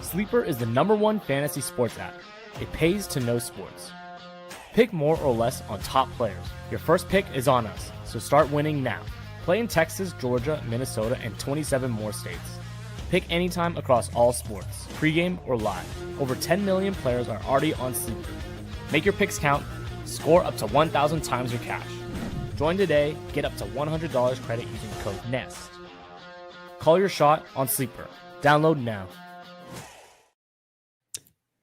Sleeper is the #1 fantasy sports app. It pays to know sports. Pick more or less on top players. Your first pick is on us, so start winning now. Play in Texas, Georgia, Minnesota, and 27 more states. Pick anytime across all sports, pregame or live. Over 10 million players are already on Sleeper. Make your picks count. Score up to 1,000 times your cash. Join today. Get up to $100 credit using code NEST. Call your shot on Sleeper. Download now.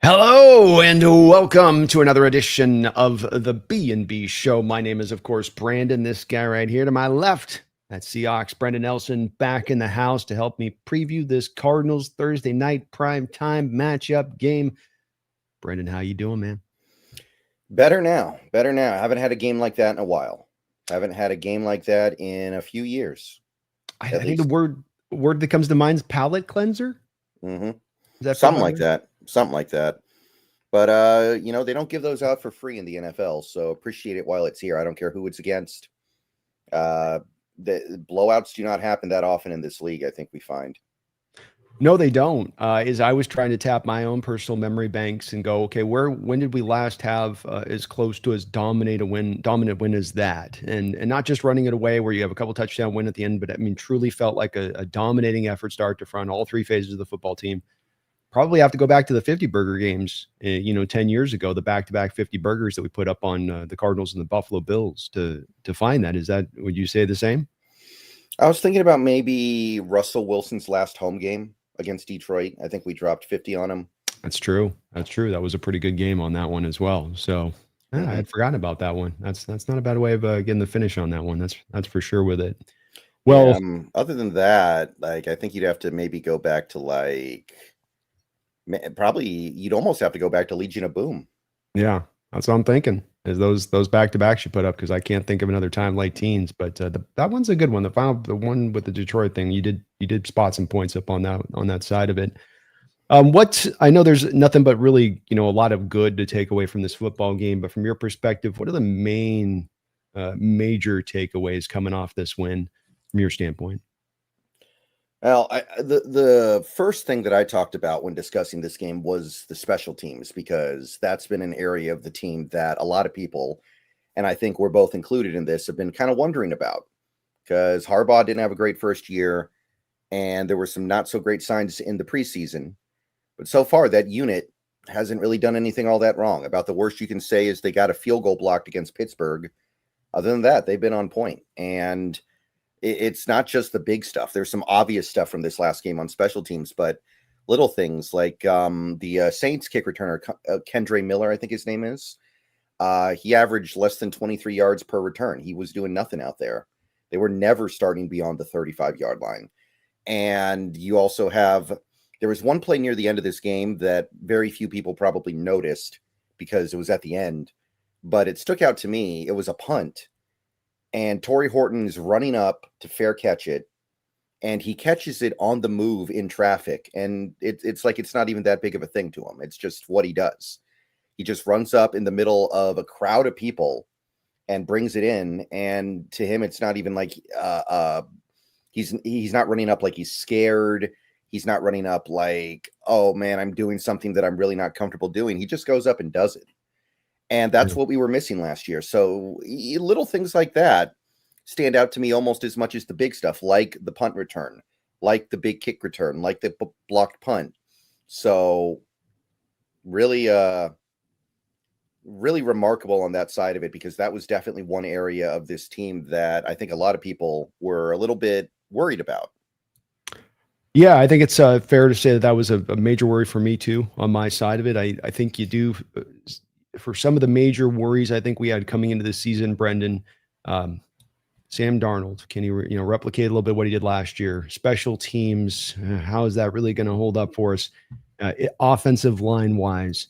Hello and welcome to another edition of the BNB Show. My name is, of course, Brandon. This guy right here to my left, that's Seahawks Brendan Nelson, back in the house to help me preview this Cardinals Thursday night prime time matchup game. Brendan, how you doing, man? Better now. I haven't had a game like that in a while. I haven't had a game like that in a few years. I think the word that comes to mind is palate cleanser. Mm-hmm. Is that something like that? Something like that. But, they don't give those out for free in the NFL, so appreciate it while it's here. I don't care who it's against. The blowouts do not happen that often in this league, I think we find. No, they don't. As I was trying to tap my own personal memory banks and go, okay, when did we last have as close to as dominant win as that? And not just running it away where you have a couple touchdown win at the end, but I mean, truly felt like a dominating effort start to front, all three phases of the football team. Probably have to go back to the 50 burger games, 10 years ago, the back-to-back 50 burgers that we put up on the Cardinals and the Buffalo Bills to find that. Would you say the same? I was thinking about maybe Russell Wilson's last home game against Detroit. I think we dropped 50 on him. That's true. That was a pretty good game on that one as well. So I had forgotten about that one. That's not a bad way of getting the finish on that one. That's for sure with it. Well, other than that, I think you'd have to maybe go back to probably you'd almost have to go back to Legion of Boom. Yeah, that's what I'm thinking. Is those back-to-backs you put up, because I can't think of another time late teens. But that one's a good one. The one with the Detroit thing, you did spot some points up on that side of it. What I know, there's nothing but really a lot of good to take away from this football game. But from your perspective, what are the main major takeaways coming off this win from your standpoint? Well, the first thing that I talked about when discussing this game was the special teams, because that's been an area of the team that a lot of people, and I think we're both included in this, have been kind of wondering about, because Harbaugh didn't have a great first year, and there were some not so great signs in the preseason. But so far, that unit hasn't really done anything all that wrong. About the worst you can say is they got a field goal blocked against Pittsburgh. Other than that, they've been on point. And it's not just the big stuff. There's some obvious stuff from this last game on special teams, but little things like the Saints kick returner, Kendre Miller, I think his name is. He averaged less than 23 yards per return. He was doing nothing out there. They were never starting beyond the 35-yard line. And you also there was one play near the end of this game that very few people probably noticed because it was at the end, but it stuck out to me. It was a punt. And Tory Horton is running up to fair catch it, and he catches it on the move in traffic. And it's like it's not even that big of a thing to him. It's just what he does. He just runs up in the middle of a crowd of people and brings it in. And to him, it's not even like he's not running up like he's scared. He's not running up like, oh man, I'm doing something that I'm really not comfortable doing. He just goes up and does it. And that's what we were missing last year. So little things like that stand out to me almost as much as the big stuff, like the punt return, like the big kick return, like the blocked punt. So really, really remarkable on that side of it, because that was definitely one area of this team that I think a lot of people were a little bit worried about. Yeah, I think it's fair to say that was a major worry for me too on my side of it. I think you do. For some of the major worries I think we had coming into the season, Brendan, Sam Darnold, can he replicate a little bit what he did last year? Special teams, how is that really going to hold up for us? Offensive line wise,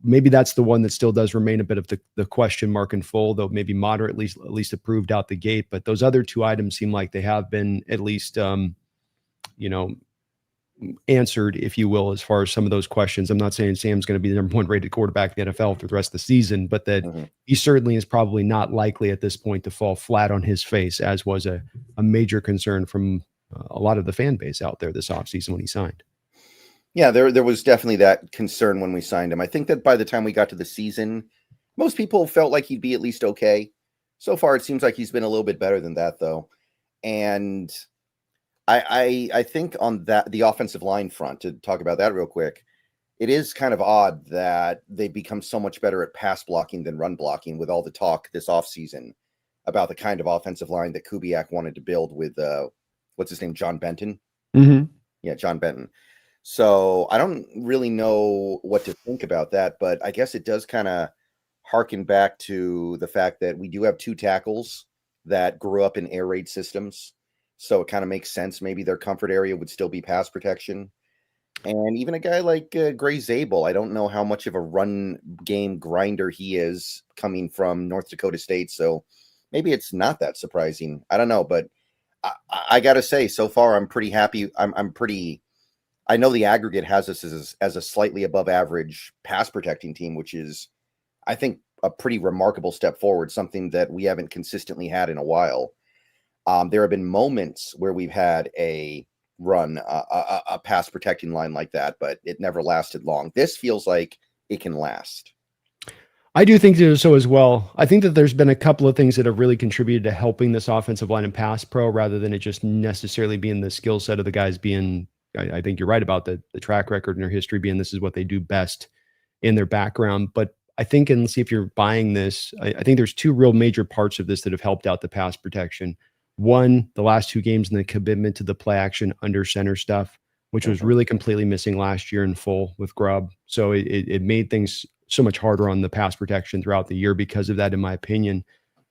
maybe that's the one that still does remain a bit of the question mark in full, though maybe moderately at least approved out the gate. But those other two items seem like they have been at least answered, if you will, as far as some of those questions. I'm not saying Sam's going to be the #1 rated quarterback in the NFL for the rest of the season, but that he certainly is probably not likely at this point to fall flat on his face, as was a major concern from a lot of the fan base out there this offseason when he signed. Yeah, there was definitely that concern when we signed him. I think that by the time we got to the season, most people felt like he'd be at least okay. So far, it seems like he's been a little bit better than that, though. And I think on that the offensive line front, to talk about that real quick, it is kind of odd that they become so much better at pass blocking than run blocking with all the talk this offseason about the kind of offensive line that Kubiak wanted to build with what's his name, John Benton. Mm-hmm. Yeah, John Benton. So I don't really know what to think about that, but I guess it does kind of harken back to the fact that we do have two tackles that grew up in air raid systems. So it kind of makes sense. Maybe their comfort area would still be pass protection. And even a guy like Gray Zabel, I don't know how much of a run game grinder he is coming from North Dakota State. So maybe it's not that surprising. I don't know, but I got to say, so far, I'm pretty happy. I know the aggregate has us as a slightly above average pass protecting team, which is, I think, a pretty remarkable step forward, something that we haven't consistently had in a while. There have been moments where we've had a pass protecting line like that, but it never lasted long. This feels like it can last. I do think so as well. I think that there's been a couple of things that have really contributed to helping this offensive line in pass pro rather than it just necessarily being the skill set of the guys being, I think you're right about the track record and their history being this is what they do best in their background. But I think, and let's see if you're buying this, I think there's two real major parts of this that have helped out the pass protection. One, the last two games and the commitment to the play action under center stuff, which was really completely missing last year in full with Grubb. So it made things so much harder on the pass protection throughout the year because of that, in my opinion.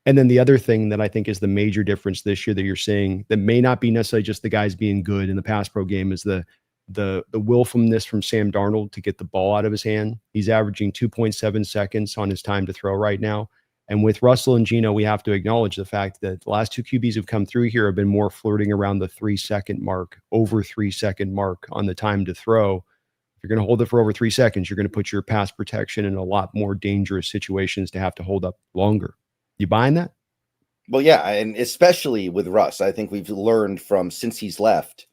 And then the other thing that I think is the major difference this year that you're seeing that may not be necessarily just the guys being good in the pass pro game is the willfulness from Sam Darnold to get the ball out of his hand. He's averaging 2.7 seconds on his time to throw right now. And with Russell and Geno, we have to acknowledge the fact that the last two QBs who've come through here have been more flirting around the 3-second mark, over 3-second mark on the time to throw. If you're going to hold it for over 3 seconds, you're going to put your pass protection in a lot more dangerous situations to have to hold up longer. You buying that? Well, yeah, and especially with Russ, I think we've learned from since he's left,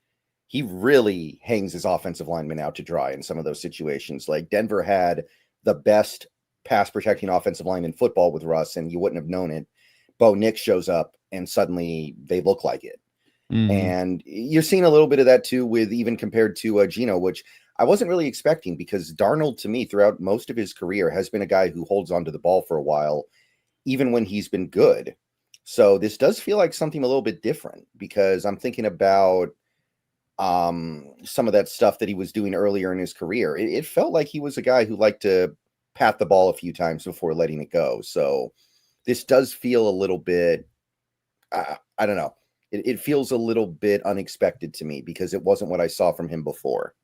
he really hangs his offensive linemen out to dry in some of those situations. Like Denver had the best pass protecting offensive line in football with Russ, and you wouldn't have known it. Bo Nix shows up, and suddenly they look like it. Mm-hmm. And you're seeing a little bit of that too, with even compared to Geno, which I wasn't really expecting because Darnold, to me, throughout most of his career, has been a guy who holds onto the ball for a while, even when he's been good. So this does feel like something a little bit different because I'm thinking about some of that stuff that he was doing earlier in his career. It felt like he was a guy who liked to pat the ball a few times before letting it go. So this does feel a little bit, I don't know. It feels a little bit unexpected to me because it wasn't what I saw from him before.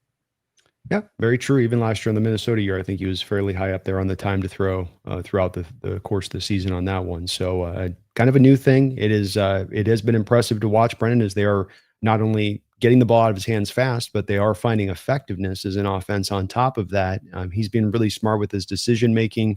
Yeah, very true. Even last year in the Minnesota year, I think he was fairly high up there on the time to throw throughout the course of the season on that one. So kind of a new thing. It has been impressive to watch Brennan as they are not only getting the ball out of his hands fast, but they are finding effectiveness as an offense on top of that. He's been really smart with his decision-making.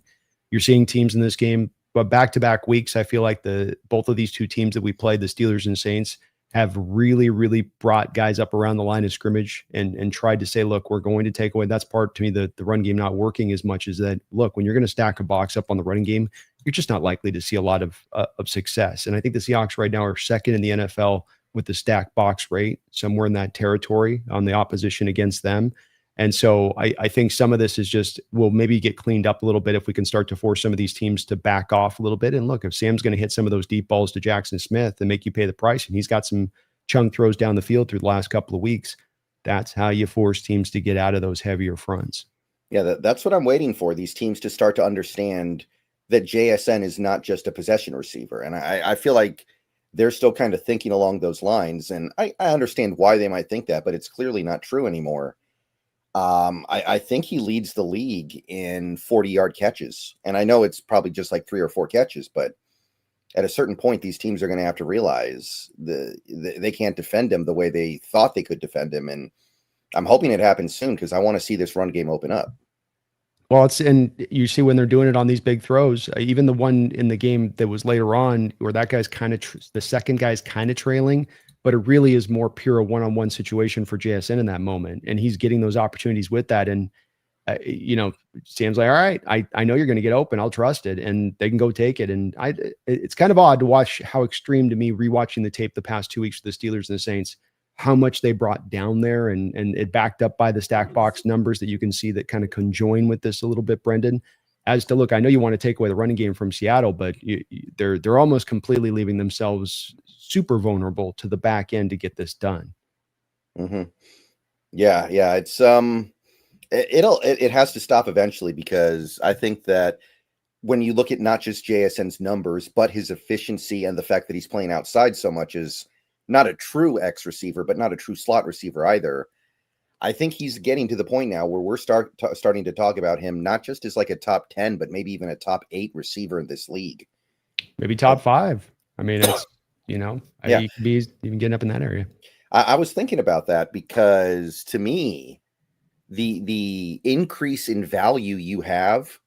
You're seeing teams in this game, but back-to-back weeks, I feel like both of these two teams that we played, the Steelers and Saints, have really, really brought guys up around the line of scrimmage and tried to say, look, we're going to take away. That's part, to me, the run game not working as much as that. Look, when you're going to stack a box up on the running game, you're just not likely to see a lot of success. And I think the Seahawks right now are second in the NFL with the stack box rate, somewhere in that territory on the opposition against them. And so I think some of this is just, will maybe get cleaned up a little bit if we can start to force some of these teams to back off a little bit. And look, if Sam's going to hit some of those deep balls to Jackson Smith and make you pay the price, and he's got some chunk throws down the field through the last couple of weeks, that's how you force teams to get out of those heavier fronts. Yeah, that's what I'm waiting for, these teams to start to understand that JSN is not just a possession receiver. And I feel like they're still kind of thinking along those lines. And I understand why they might think that, but it's clearly not true anymore. I think he leads the league in 40-yard catches. And I know it's probably just like 3 or 4 catches, but at a certain point, these teams are going to have to realize they can't defend him the way they thought they could defend him. And I'm hoping it happens soon because I want to see this run game open up. Well, and you see when they're doing it on these big throws, even the one in the game that was later on where that guy's kind of, the second guy's kind of trailing, but it really is more pure one-on-one situation for JSN in that moment. And he's getting those opportunities with that. And, Sam's like, all right, I know you're going to get open. I'll trust it. And they can go take it. And it's kind of odd to watch how extreme to me, rewatching the tape the past 2 weeks for the Steelers and the Saints, how much they brought down there, and it backed up by the stack box numbers that you can see that kind of conjoin with this a little bit, Brendan. As to, look, I know you want to take away the running game from Seattle, but they're almost completely leaving themselves super vulnerable to the back end to get this done. Mm-hmm. Yeah. It's it has to stop eventually, because I think that when you look at not just JSN's numbers, but his efficiency and the fact that he's playing outside so much, is not a true X receiver, but not a true slot receiver either. I think he's getting to the point now where we're starting to talk about him not just as like a top 10, but maybe even a top 8 receiver in this league. Maybe top 5. I mean, it's, Yeah. he could be even getting up in that area. I was thinking about that, because to me, the increase in value you have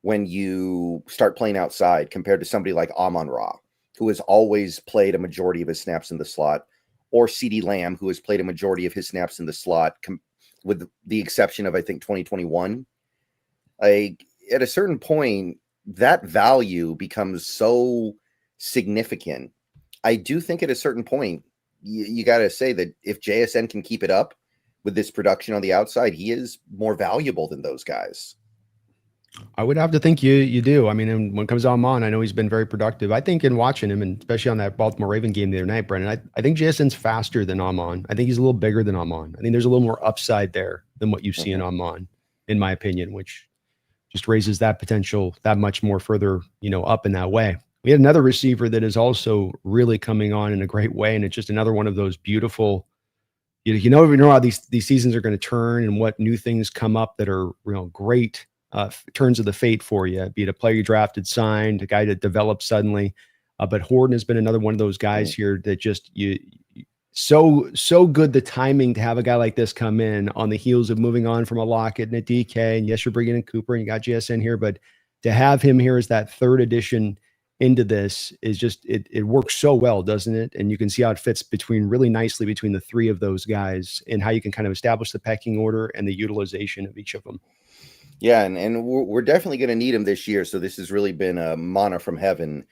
when you start playing outside compared to somebody like Amon-Ra, who has always played a majority of his snaps in the slot, or CeeDee Lamb, who has played a majority of his snaps in the slot, with the exception of, I think, 2021. Like, at a certain point, that value becomes so significant. I do think at a certain point, you got to say that if JSN can keep it up with this production on the outside, he is more valuable than those guys. I would have to think you do. I mean, and when it comes to Amon, I know he's been very productive. I think in watching him, and especially on that Baltimore Raven game the other night, Brendan, I think JSN's faster than Amon. I think he's a little bigger than Amon. I think there's a little more upside there than what you see in Amon, in my opinion, which just raises that potential that much more further, up in that way. We had another receiver that is also really coming on in a great way, and it's just another one of those beautiful, you know how these seasons are going to turn and what new things come up that are great turns of the fate for you, be it a player you drafted, signed, a guy that developed suddenly. But Horton has been another one of those guys here that just so good, the timing to have a guy like this come in on the heels of moving on from a Lockett and a DK. And yes, you're bringing in Cooper and you got JSN here, but to have him here as that third addition into this is just, it works so well, doesn't it? And you can see how it fits really nicely between the three of those guys, and how you can kind of establish the pecking order and the utilization of each of them. Yeah, and we're definitely going to need him this year. So this has really been a manna from heaven,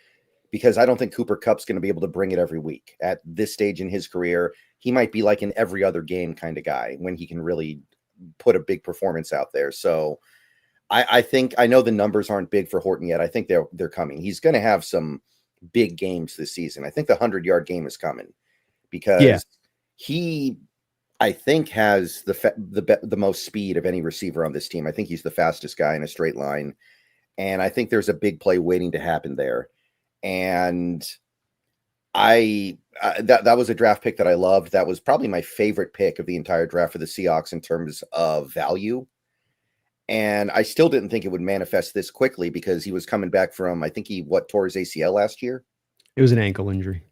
because I don't think Cooper Kupp's going to be able to bring it every week at this stage in his career. He might be like an every other game kind of guy when he can really put a big performance out there. So I think, I know the numbers aren't big for Horton yet. I think they're coming. He's going to have some big games this season. I think the 100-yard game is coming, because he, I think, has the most speed of any receiver on this team. I think he's the fastest guy in a straight line. And I think there's a big play waiting to happen there. And that was a draft pick that I loved. That was probably my favorite pick of the entire draft for the Seahawks in terms of value. And I still didn't think it would manifest this quickly, because he was coming back from, I think tore his ACL last year. It was an ankle injury.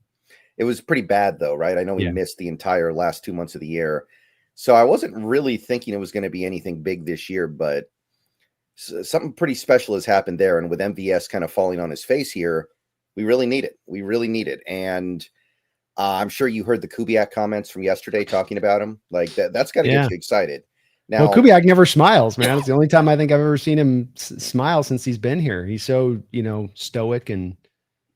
It was pretty bad though, right? I know he missed the entire last 2 months of the year. So I wasn't really thinking it was going to be anything big this year, but something pretty special has happened there. And with MVS kind of falling on his face here, we really need it. We really need it. And I'm sure you heard the Kubiak comments from yesterday talking about him. Like that's got to get you excited. Now, well, Kubiak never smiles, man. It's the only time I think I've ever seen him smile since he's been here. He's so, stoic and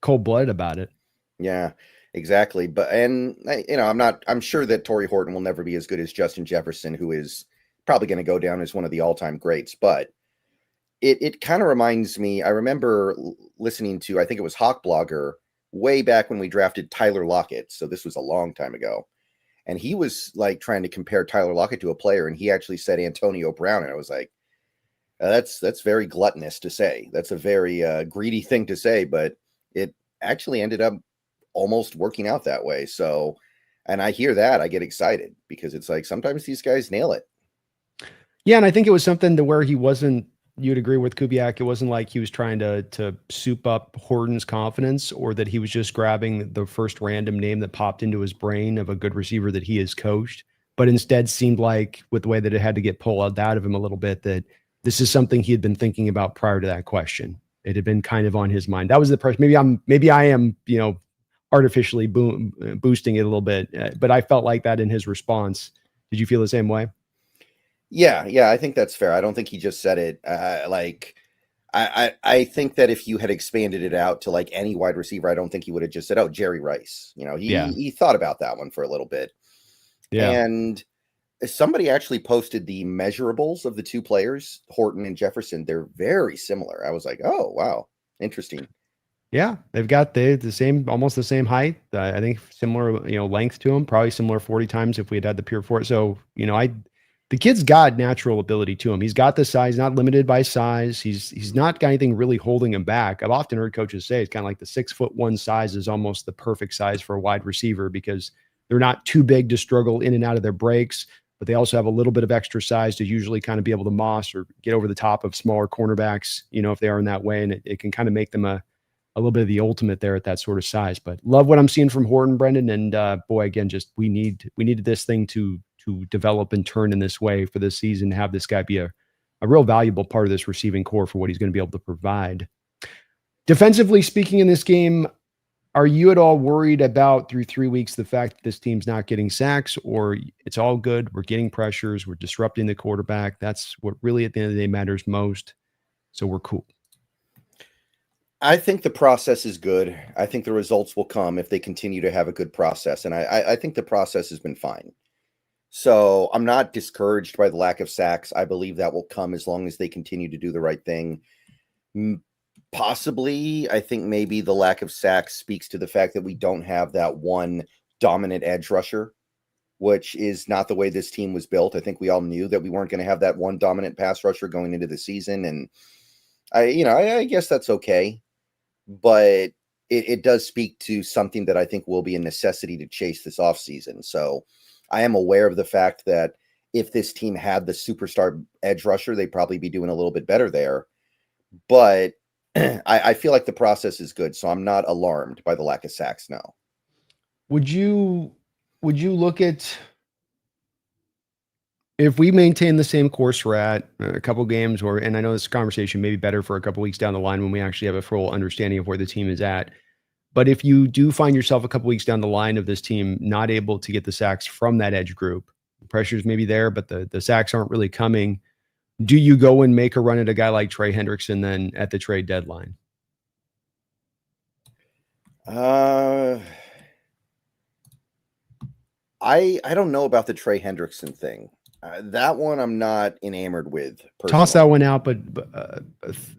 cold-blooded about it. Yeah, exactly. But, I'm sure that Tory Horton will never be as good as Justin Jefferson, who is probably going to go down as one of the all-time greats. But it kind of reminds me, I remember listening to, I think it was Hawk Blogger, way back when we drafted Tyler Lockett. So this was a long time ago. And he was like trying to compare Tyler Lockett to a player, and he actually said Antonio Brown. And I was like, that's very gluttonous to say. That's a very greedy thing to say, but it actually ended up almost working out that way. So, and I hear that, I get excited, because it's like sometimes these guys nail it. Yeah, and I think it was something to where he wasn't, you'd agree with Kubiak, it wasn't like he was trying to soup up Horton's confidence, or that he was just grabbing the first random name that popped into his brain of a good receiver that he has coached, but instead seemed like, with the way that it had to get pulled out of him a little bit, that this is something he had been thinking about prior to that question. It had been kind of on his mind. That was the person. Maybe I am, artificially boosting it a little bit. But I felt like that in his response. Did you feel the same way? Yeah, I think that's fair. I don't think he just said it. I think that if you had expanded it out to like any wide receiver, I don't think he would have just said, "Oh, Jerry Rice." He thought about that one for a little bit. Yeah. And somebody actually posted the measurables of the two players, Horton and Jefferson. They're very similar. I was like, "Oh, wow, interesting." Yeah, they've got the same, almost the same height. I think similar, length to them. Probably similar 40 times if we had the pure 4. So, the kid's got natural ability to him. He's got the size, not limited by size. He's not got anything really holding him back. I've often heard coaches say it's kind of like the 6'1" size is almost the perfect size for a wide receiver because they're not too big to struggle in and out of their breaks, but they also have a little bit of extra size to usually kind of be able to moss or get over the top of smaller cornerbacks, if they are in that way. And it can kind of make them a little bit of the ultimate there at that sort of size. But love what I'm seeing from Horton, Brendan. And boy, again, just we needed this thing to develop and turn in this way for this season, have this guy be a real valuable part of this receiving core for what he's going to be able to provide. Defensively speaking in this game, are you at all worried about through 3 weeks the fact that this team's not getting sacks, or it's all good? We're getting pressures. We're disrupting the quarterback. That's what really at the end of the day matters most. So we're cool. I think the process is good. I think the results will come if they continue to have a good process. And I think the process has been fine. So I'm not discouraged by the lack of sacks. I believe that will come as long as they continue to do the right thing. Possibly, I think maybe the lack of sacks speaks to the fact that we don't have that one dominant edge rusher, which is not the way this team was built. I think we all knew that we weren't going to have that one dominant pass rusher going into the season. And I guess that's okay. But it does speak to something that I think will be a necessity to chase this offseason. So I am aware of the fact that if this team had the superstar edge rusher, they'd probably be doing a little bit better there. But I feel like the process is good, so I'm not alarmed by the lack of sacks now. Would you look at if we maintain the same course we're at a couple games, and I know this conversation may be better for a couple weeks down the line when we actually have a full understanding of where the team is at. But if you do find yourself a couple weeks down the line of this team not able to get the sacks from that edge group, pressures may be there, but the sacks aren't really coming. Do you go and make a run at a guy like Trey Hendrickson then at the trade deadline? I don't know about the Trey Hendrickson thing. That one I'm not enamored with. Personally. Toss that one out, but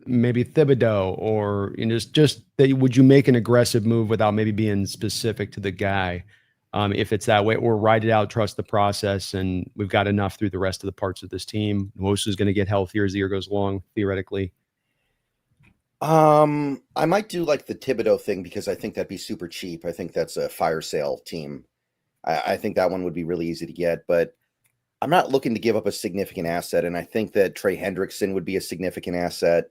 maybe Thibodeau or just that. Would you make an aggressive move without maybe being specific to the guy? If it's that way, or ride it out, trust the process, and we've got enough through the rest of the parts of this team. Nwosu is going to get healthier as the year goes along, theoretically. I might do like the Thibodeau thing because I think that'd be super cheap. I think that's a fire sale team. I think that one would be really easy to get, but I'm not looking to give up a significant asset, and I think that Trey Hendrickson would be a significant asset.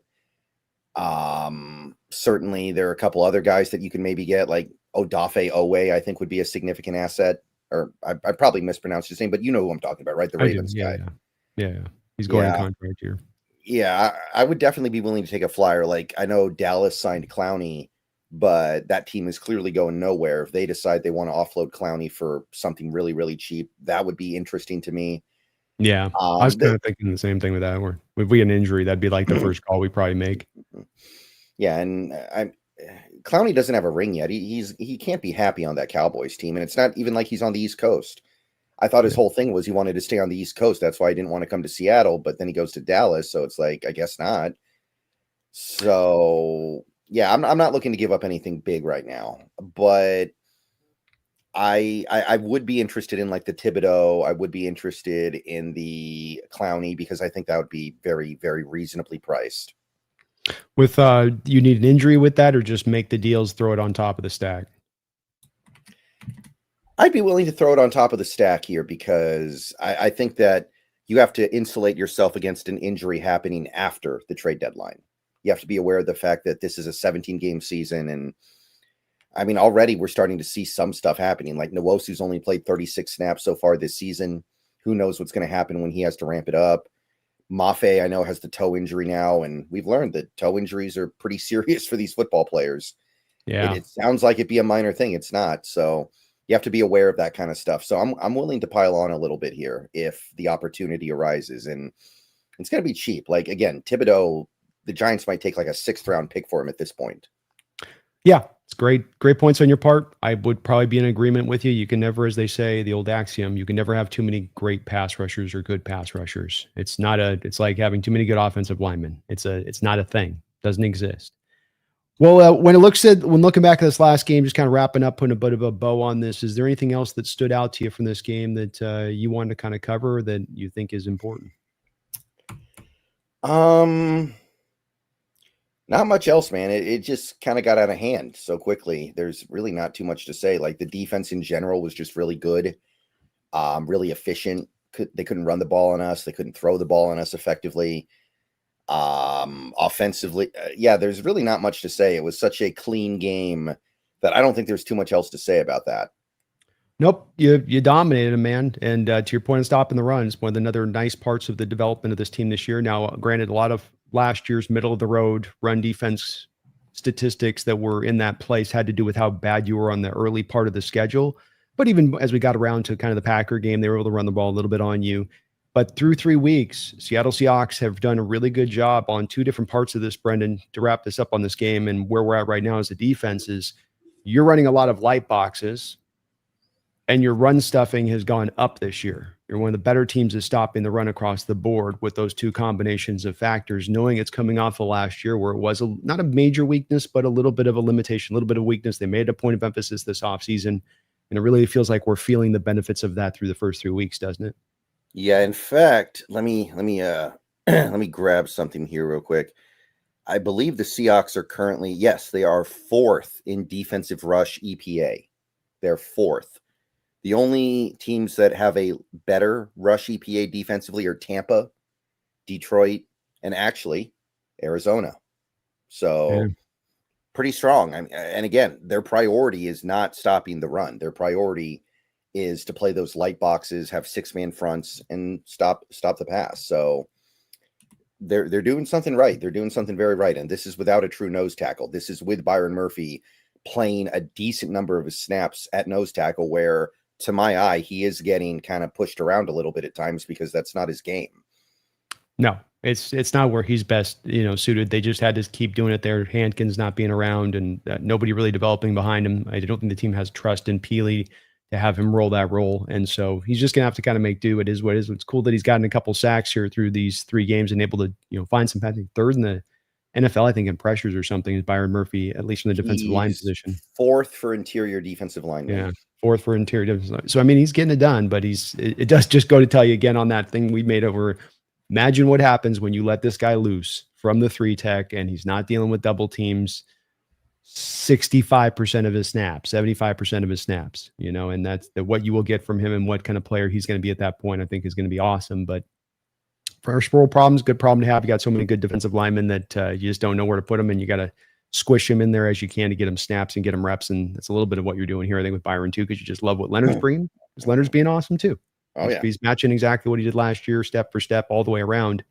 Certainly, there are a couple other guys that you can maybe get, like Odafe Owe, I think would be a significant asset. Or I probably mispronounced his name, but you know who I'm talking about, right? The Ravens guy. Yeah. He's going on contract here. Yeah, I would definitely be willing to take a flyer. Like, I know Dallas signed Clowney, but that team is clearly going nowhere. If they decide they want to offload Clowney for something really, really cheap, that would be interesting to me. Yeah, I was kind of thinking the same thing with that. Or if we had an injury, that'd be like the first call we probably make. Yeah, and Clowney doesn't have a ring yet. He can't be happy on that Cowboys team, and it's not even like he's on the East Coast. I thought his whole thing was he wanted to stay on the East Coast. That's why he didn't want to come to Seattle, but then he goes to Dallas, so it's like, I guess not. So, yeah, I'm not looking to give up anything big right now, but I would be interested in like the Thibodeau. I would be interested in the Clowney because I think that would be very, very reasonably priced. With you need an injury with that, or just make the deals, throw it on top of the stack? I'd be willing to throw it on top of the stack here because I think that you have to insulate yourself against an injury happening after the trade deadline. You have to be aware of the fact that this is a 17-game season. And I mean, already we're starting to see some stuff happening. Like Nwosu's only played 36 snaps so far this season. Who knows what's going to happen when he has to ramp it up. Mafe, I know, has the toe injury now. And we've learned that toe injuries are pretty serious for these football players. Yeah. It sounds like it'd be a minor thing. It's not. So you have to be aware of that kind of stuff. So I'm willing to pile on a little bit here if the opportunity arises, and it's going to be cheap. Like, again, Thibodeau, the Giants might take like a 6th round pick for him at this point. Yeah, it's great points on your part. I would probably be in agreement with you. You can never, as they say, the old axiom, you can never have too many great pass rushers or good pass rushers. It's like having too many good offensive linemen. It's not a thing. Doesn't exist. Well, when looking back at this last game, just kind of wrapping up, putting a bit of a bow on this, is there anything else that stood out to you from this game that you wanted to kind of cover that you think is important? Not much else, man. It just kind of got out of hand so quickly. There's really not too much to say. Like, the defense in general was just really good, really efficient. They couldn't run the ball on us. They couldn't throw the ball on us effectively. Offensively, yeah, there's really not much to say. It was such a clean game that I don't think there's too much else to say about that. Nope, you dominated him, man. And to your point of stopping the run, it's one of the other nice parts of the development of this team this year. Now, granted, a lot of last year's middle of the road run defense statistics that were in that place had to do with how bad you were on the early part of the schedule. But even as we got around to kind of the Packer game, they were able to run the ball a little bit on you. But through 3 weeks, Seattle Seahawks have done a really good job on 2 different parts of this, Brendan, to wrap this up on this game. And where we're at right now as a defense is you're running a lot of light boxes, and your run stuffing has gone up this year. You're one of the better teams at stopping the run across the board with those 2 combinations of factors, knowing it's coming off of last year where it was not a major weakness, but a little bit of a limitation, a little bit of weakness. They made a point of emphasis this offseason, and it really feels like we're feeling the benefits of that through the first 3 weeks, doesn't it? Yeah, in fact, let me let me grab something here real quick. I believe the Seahawks are currently, yes, they are 4th in defensive rush EPA. They're 4th. The only teams that have a better rush EPA defensively are Tampa, Detroit, and actually Arizona. So pretty strong. And again, their priority is not stopping the run. Their priority is to play those light boxes, have 6-man fronts, and stop the pass. So they're doing something right. They're doing something very right. And this is without a true nose tackle. This is with Byron Murphy playing a decent number of his snaps at nose tackle, where, to my eye, he is getting kind of pushed around a little bit at times because that's not his game. No, it's not where he's best, suited. They just had to keep doing it there. Hankins not being around and nobody really developing behind him. I don't think the team has trust in Peely to have him roll that role. And so he's just going to have to kind of make do. It is what it is. It's cool that he's gotten a couple sacks here through these 3 games and able to, find some, I think, 3rd in the NFL, I think, in pressures or something, is Byron Murphy, at least in the defensive line position. 4th for interior defensive line. Yeah. 4th for interior defensive line. So, I mean, he's getting it done, but it does just go to tell you again on that thing we made over. Imagine what happens when you let this guy loose from the 3 tech and he's not dealing with double teams 65% of his snaps, 75% of his snaps, and that's what you will get from him and what kind of player he's going to be at that point, I think is going to be awesome. But first world problems, good problem to have. You got so many good defensive linemen that you just don't know where to put them, and you got to squish him in there as you can to get him snaps and get him reps. And that's a little bit of what you're doing here, I think, with Byron too, because you just love what Leonard's bringing. Because Leonard's being awesome too. Oh yeah, he's matching exactly what he did last year, step for step, all the way around.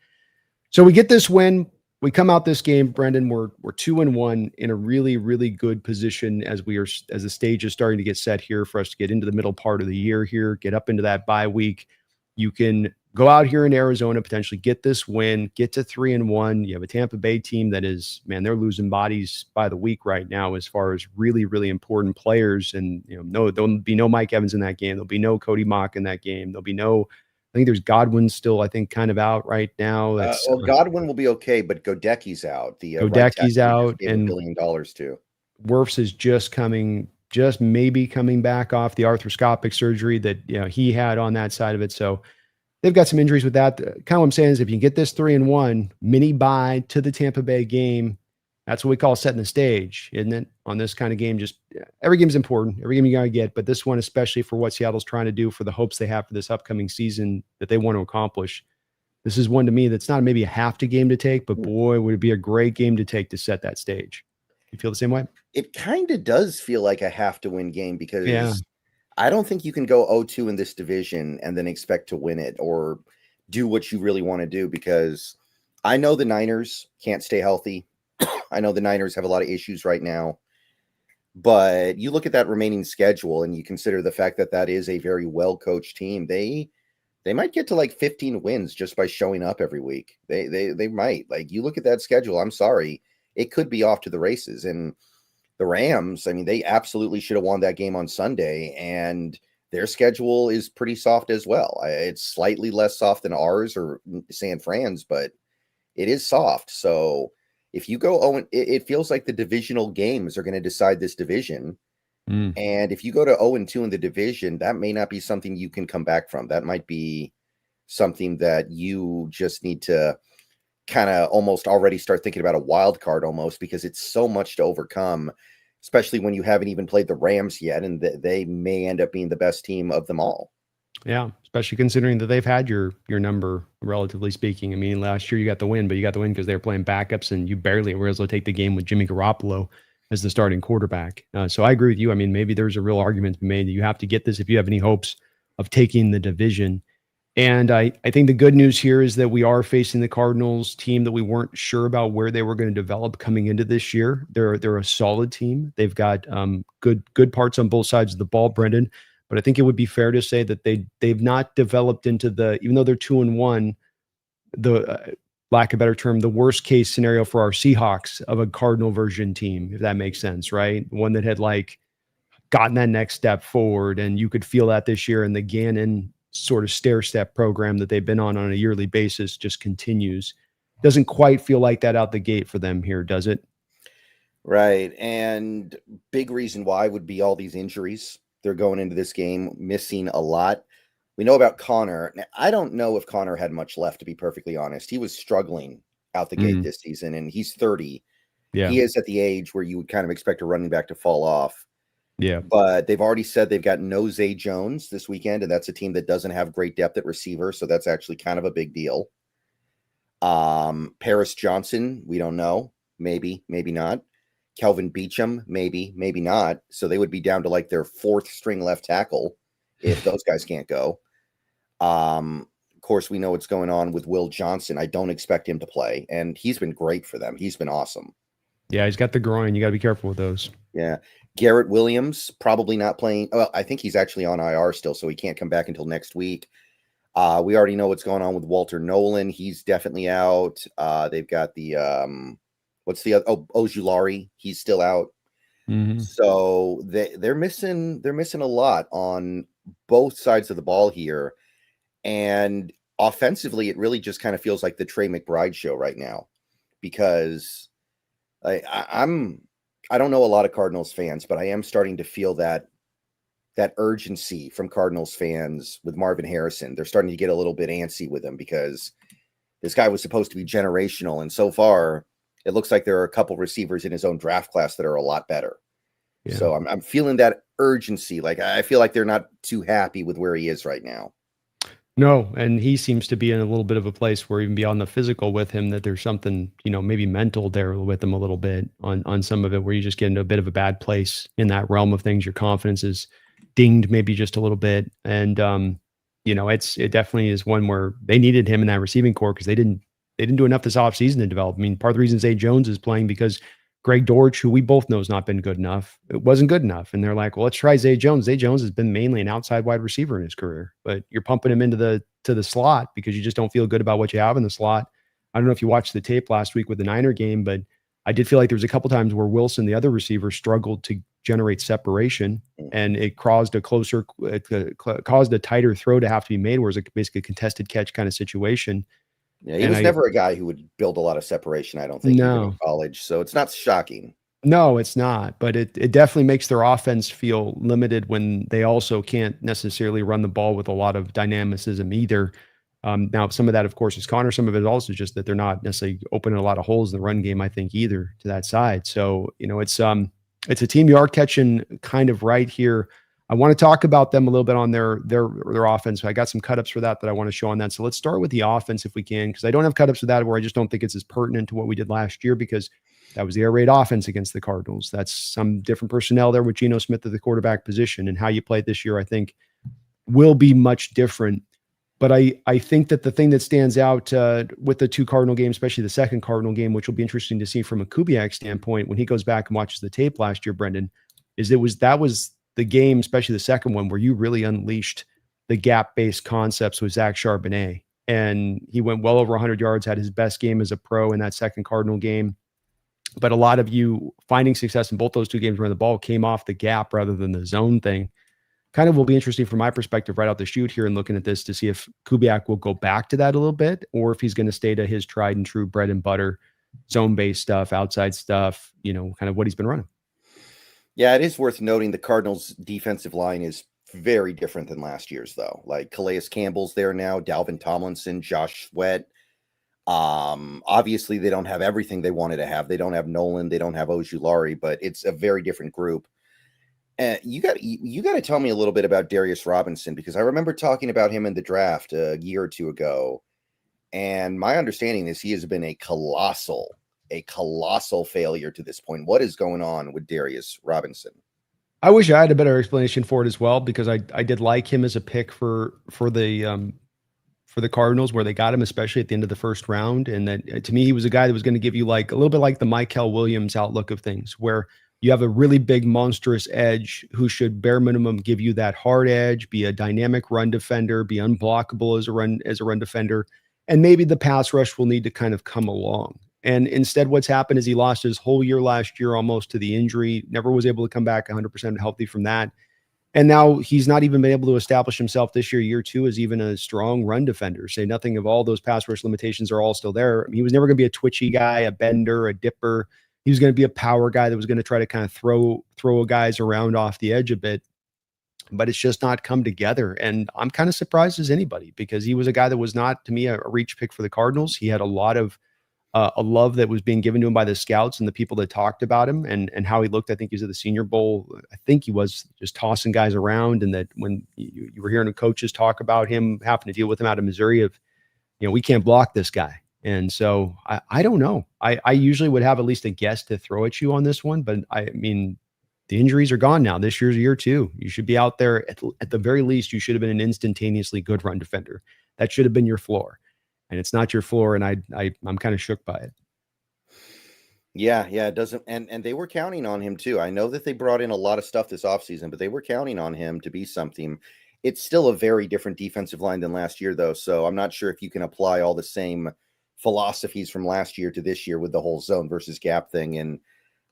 So we get this win. We come out this game, Brendan. We're 2-1 in a really, really good position as the stage is starting to get set here for us to get into the middle part of the year here, get up into that bye week. You can go out here in Arizona, potentially get this win, get to 3-1. You have a Tampa Bay team that is, man, they're losing bodies by the week right now as far as really, really important players. And there'll be no Mike Evans in that game. There'll be no Cody Mock in that game. There'll be no. I think there's Godwin still, I think, kind of out right now. Godwin will be okay, but Godecki's out. Godecki's out, and $1 billion too. Wirfs is just maybe coming back off the arthroscopic surgery that he had on that side of it. So they've got some injuries with that. Kind of what I'm saying is, if you can get this 3-1 mini bye to the Tampa Bay game, that's what we call setting the stage, isn't it? On this kind of game, just every game's important. Every game you got to get, but this one, especially for what Seattle's trying to do, for the hopes they have for this upcoming season that they want to accomplish. This is one to me that's not maybe a have to game to take, but boy, would it be a great game to take to set that stage. You feel the same way? It kind of does feel like a have to win game because I don't think you can go 0-2 in this division and then expect to win it or do what you really want to do, because I know the Niners can't stay healthy. I know the Niners have a lot of issues right now. But you look at that remaining schedule and you consider the fact that that is a very well-coached team. They might get to like 15 wins just by showing up every week. They might. Like, you look at that schedule, I'm sorry, it could be off to the races. And the Rams, I mean, they absolutely should have won that game on Sunday, and their schedule is pretty soft as well. It's slightly less soft than ours or San Fran's, but it is soft. So if you go, it feels like the divisional games are going to decide this division. And if you go to 0-2 in the division, that may not be something you can come back from. That might be something that you just need to kind of almost already start thinking about a wild card almost, because it's so much to overcome, especially when you haven't even played the Rams yet, and they may end up being the best team of them all. Yeah, especially considering that they've had your number, relatively speaking. I mean, last year you got the win, but you got the win because they were playing backups, and you barely were able to take the game with Jimmy Garoppolo as the starting quarterback. So I agree with you. I mean, maybe there's a real argument to be made that you have to get this if you have any hopes of taking the division. And I think the good news here is that we are facing the Cardinals team that we weren't sure about where they were going to develop coming into this year. They're a solid team. They've got good parts on both sides of the ball, Brendan. But I think it would be fair to say that they've not developed into even though they're 2-1, the lack of a better term, the worst case scenario for our Seahawks of a Cardinal version team, if that makes sense, right? One that had like gotten that next step forward, and you could feel that this year. And the Gannon sort of stair-step program that they've been on a yearly basis just continues. Doesn't quite feel like that out the gate for them here, does it? Right. And big reason why would be all these injuries. They're going into this game missing a lot. We know about Connor. Now, I don't know if Connor had much left, to be perfectly honest. He was struggling out the gate this season, and he's 30. Yeah. He is at the age where you would kind of expect a running back to fall off. Yeah. But they've already said they've got no Zay Jones this weekend, and that's a team that doesn't have great depth at receiver, so that's actually kind of a big deal. Paris Johnson, we don't know. Maybe, maybe not. Kelvin Beachum, maybe, maybe not. So they would be down to like their fourth string left tackle if those guys can't go. Of course, we know what's going on with Will Johnson. I don't expect him to play, and he's been great for them. He's been awesome. Yeah, he's got the groin. You got to be careful with those. Yeah. Garrett Williams, probably not playing. Well, I think he's actually on IR still, so he can't come back until next week. We already know what's going on with Walter Nolan. He's definitely out. They've got the what's the other? Oh, Ojulari. He's still out. So they're missing a lot on both sides of the ball here. And offensively, it really just kind of feels like the Trey McBride show right now, because I don't know a lot of Cardinals fans, but I am starting to feel that urgency from Cardinals fans with Marvin Harrison. They're starting to get a little bit antsy with him, because this guy was supposed to be generational, and so far it looks like there are a couple receivers in his own draft class that are a lot better. Yeah. So I'm feeling that urgency. Like, I feel like they're not too happy with where he is right now. No, and he seems to be in a little bit of a place where, even beyond the physical with him, that there's something, maybe mental there with him a little bit on some of it, where you just get into a bit of a bad place in that realm of things. Your confidence is dinged maybe just a little bit. And, it definitely is one where they needed him in that receiving core, because they didn't do enough this offseason to develop. I mean, part of the reason Zay Jones is playing because Greg Dortch, who we both know has not been good enough, it wasn't good enough. And they're like, well, let's try Zay Jones. Zay Jones has been mainly an outside wide receiver in his career, but you're pumping him into the slot because you just don't feel good about what you have in the slot. I don't know if you watched the tape last week with the Niner game, but I did feel like there was a couple times where Wilson, the other receiver, struggled to generate separation, and it caused a tighter throw to have to be made, where it's basically a contested catch kind of situation. Yeah, he was never a guy who would build a lot of separation, I don't think, even in college. So it's not shocking. No, it's not. But it definitely makes their offense feel limited when they also can't necessarily run the ball with a lot of dynamicism either. Now, some of that, of course, is Connor. Some of it is also just that they're not necessarily opening a lot of holes in the run game, I think, either to that side. So, it's a team you are catching kind of right here. I want to talk about them a little bit on their offense. I got some cut-ups for that I want to show on that. So let's start with the offense if we can, because I don't have cut-ups for that, where I just don't think it's as pertinent to what we did last year, because that was the air raid offense against the Cardinals. That's some different personnel there with Geno Smith at the quarterback position, and how you play this year, I think, will be much different. But I think that the thing that stands out with the two Cardinal games, especially the second Cardinal game, which will be interesting to see from a Kubiak standpoint when he goes back and watches the tape last year, Brendan, that was the game, especially the second one, where you really unleashed the gap-based concepts with Zach Charbonnet. And he went well over 100 yards, had his best game as a pro in that second Cardinal game. But a lot of you finding success in both those two games where the ball came off the gap rather than the zone thing. Kind of will be interesting from my perspective right out the chute here and looking at this to see if Kubiak will go back to that a little bit, or if he's going to stay to his tried and true bread and butter, zone-based stuff, outside stuff, kind of what he's been running. Yeah, it is worth noting the Cardinals' defensive line is very different than last year's, though. Like Calais Campbell's there now, Dalvin Tomlinson, Josh Sweat. Obviously, they don't have everything they wanted to have. They don't have Nolan, they don't have Ojulari, but it's a very different group. And you got to tell me a little bit about Darius Robinson, because I remember talking about him in the draft a year or two ago, and my understanding is he has been a colossal failure to this point. What is going on with Darius Robinson? I wish I had a better explanation for it as well, because I did like him as a pick for the Cardinals, where they got him, especially at the end of the first round. And that, to me, he was a guy that was going to give you like a little bit like the Mykel Williams outlook of things, where you have a really big, monstrous edge who should bare minimum give you that hard edge, be a dynamic run defender, be unblockable as a run defender, and maybe the pass rush will need to kind of come along. And instead, what's happened is he lost his whole year last year almost to the injury, never was able to come back 100% healthy from that. And now he's not even been able to establish himself this year 2, as even a strong run defender. Say nothing of all those pass rush limitations are all still there. I mean, he was never going to be a twitchy guy, a bender, a dipper. He was going to be a power guy that was going to try to kind of throw guys around off the edge a bit. But it's just not come together. And I'm kind of surprised as anybody, because he was a guy that was not, to me, a reach pick for the Cardinals. He had a lot of a love that was being given to him by the scouts and the people that talked about him and how he looked. I think he was at the Senior Bowl. I think he was just tossing guys around. And that when you were hearing the coaches talk about him having to deal with him out of Missouri we can't block this guy. And so I don't know. I usually would have at least a guess to throw at you on this one, but I mean, the injuries are gone now. This year's year 2. You should be out there at the very least. You should have been an instantaneously good run defender. That should have been your floor. And it's not your floor, and I'm kind of shook by it. Yeah, it doesn't. And they were counting on him too. I know that they brought in a lot of stuff this offseason, but they were counting on him to be something. It's still a very different defensive line than last year, though. So I'm not sure if you can apply all the same philosophies from last year to this year with the whole zone versus gap thing. And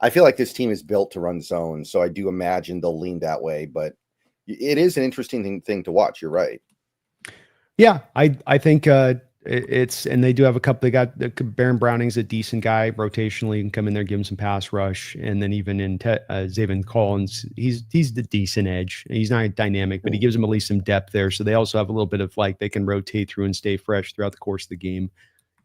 I feel like this team is built to run zone, so I do imagine they'll lean that way. But it is an interesting thing to watch. You're right. Yeah, I think it's, and they do have a couple. They got Baron Browning's a decent guy rotationally, and come in there, give him some pass rush, and then even in Zaven Collins, he's the decent edge. He's not dynamic, but he gives them at least some depth there. So they also have a little bit of like they can rotate through and stay fresh throughout the course of the game.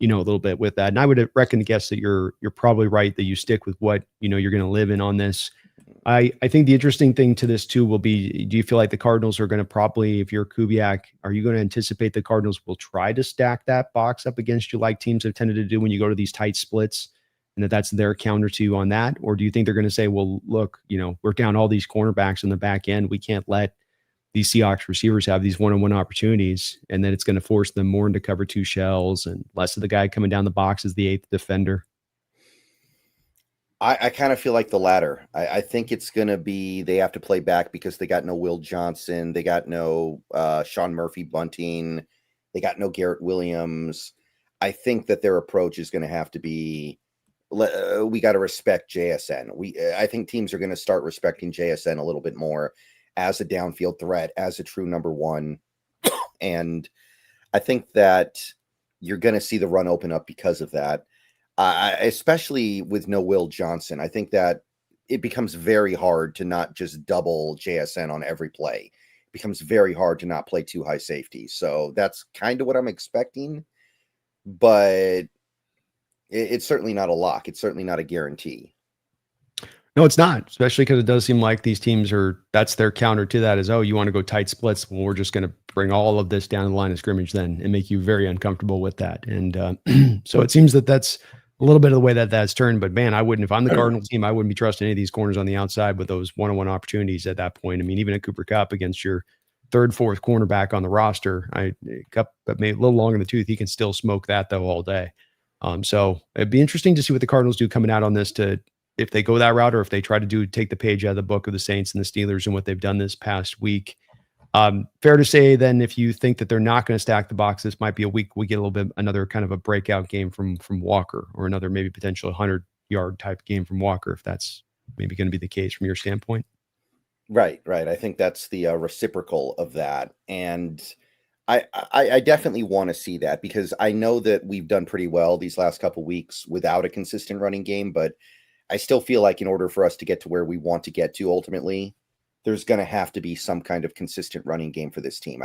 A little bit with that. And I would reckon to guess that you're probably right that you stick with what you're going to live in on this. I think the interesting thing to this too will be, do you feel like the Cardinals are going to probably, if you're Kubiak, are you going to anticipate the Cardinals will try to stack that box up against you like teams have tended to do when you go to these tight splits, and that's their counter to you on that? Or do you think they're going to say, well, look, we're down all these cornerbacks in the back end. We can't let these Seahawks receivers have these one-on-one opportunities, and then it's going to force them more into cover 2 shells and less of the guy coming down the box as the 8th defender? I kind of feel like the latter. I think it's going to be they have to play back because they got no Will Johnson. They got no Sean Murphy Bunting. They got no Garrett Williams. I think that their approach is going to have to be, we got to respect JSN. I think teams are going to start respecting JSN a little bit more as a downfield threat, as a true number 1. And I think that you're going to see the run open up because of that. Especially with no Will Johnson, I think that it becomes very hard to not just double JSN on every play. It becomes very hard to not play 2 high safety. So that's kind of what I'm expecting, but it's certainly not a lock. It's certainly not a guarantee. No, it's not, especially because it does seem like these teams that's their counter to that is, oh, you want to go tight splits? Well, we're just going to bring all of this down the line of scrimmage then and make you very uncomfortable with that. And so it seems that's a little bit of the way that's turned. But man, I wouldn't, if I'm the Cardinals team, I wouldn't be trusting any of these corners on the outside with those one-on-one opportunities at that point. I mean, even at Cooper Kupp against your 3rd, 4th cornerback on the roster, Kupp maybe a little longer in the tooth, he can still smoke that though all day. So it'd be interesting to see what the Cardinals do coming out on this to if they go that route or if they try to take the page out of the book of the Saints and the Steelers and what they've done this past week. Fair to say then, if you think that they're not going to stack the box, this might be a week we get a little bit another kind of a breakout game from Walker, or another maybe potential 100-yard type game from Walker, if that's maybe going to be the case from your standpoint. Right. I think that's the reciprocal of that. And I definitely want to see that, because I know that we've done pretty well these last couple weeks without a consistent running game, but I still feel like in order for us to get to where we want to get to ultimately, there's going to have to be some kind of consistent running game for this team.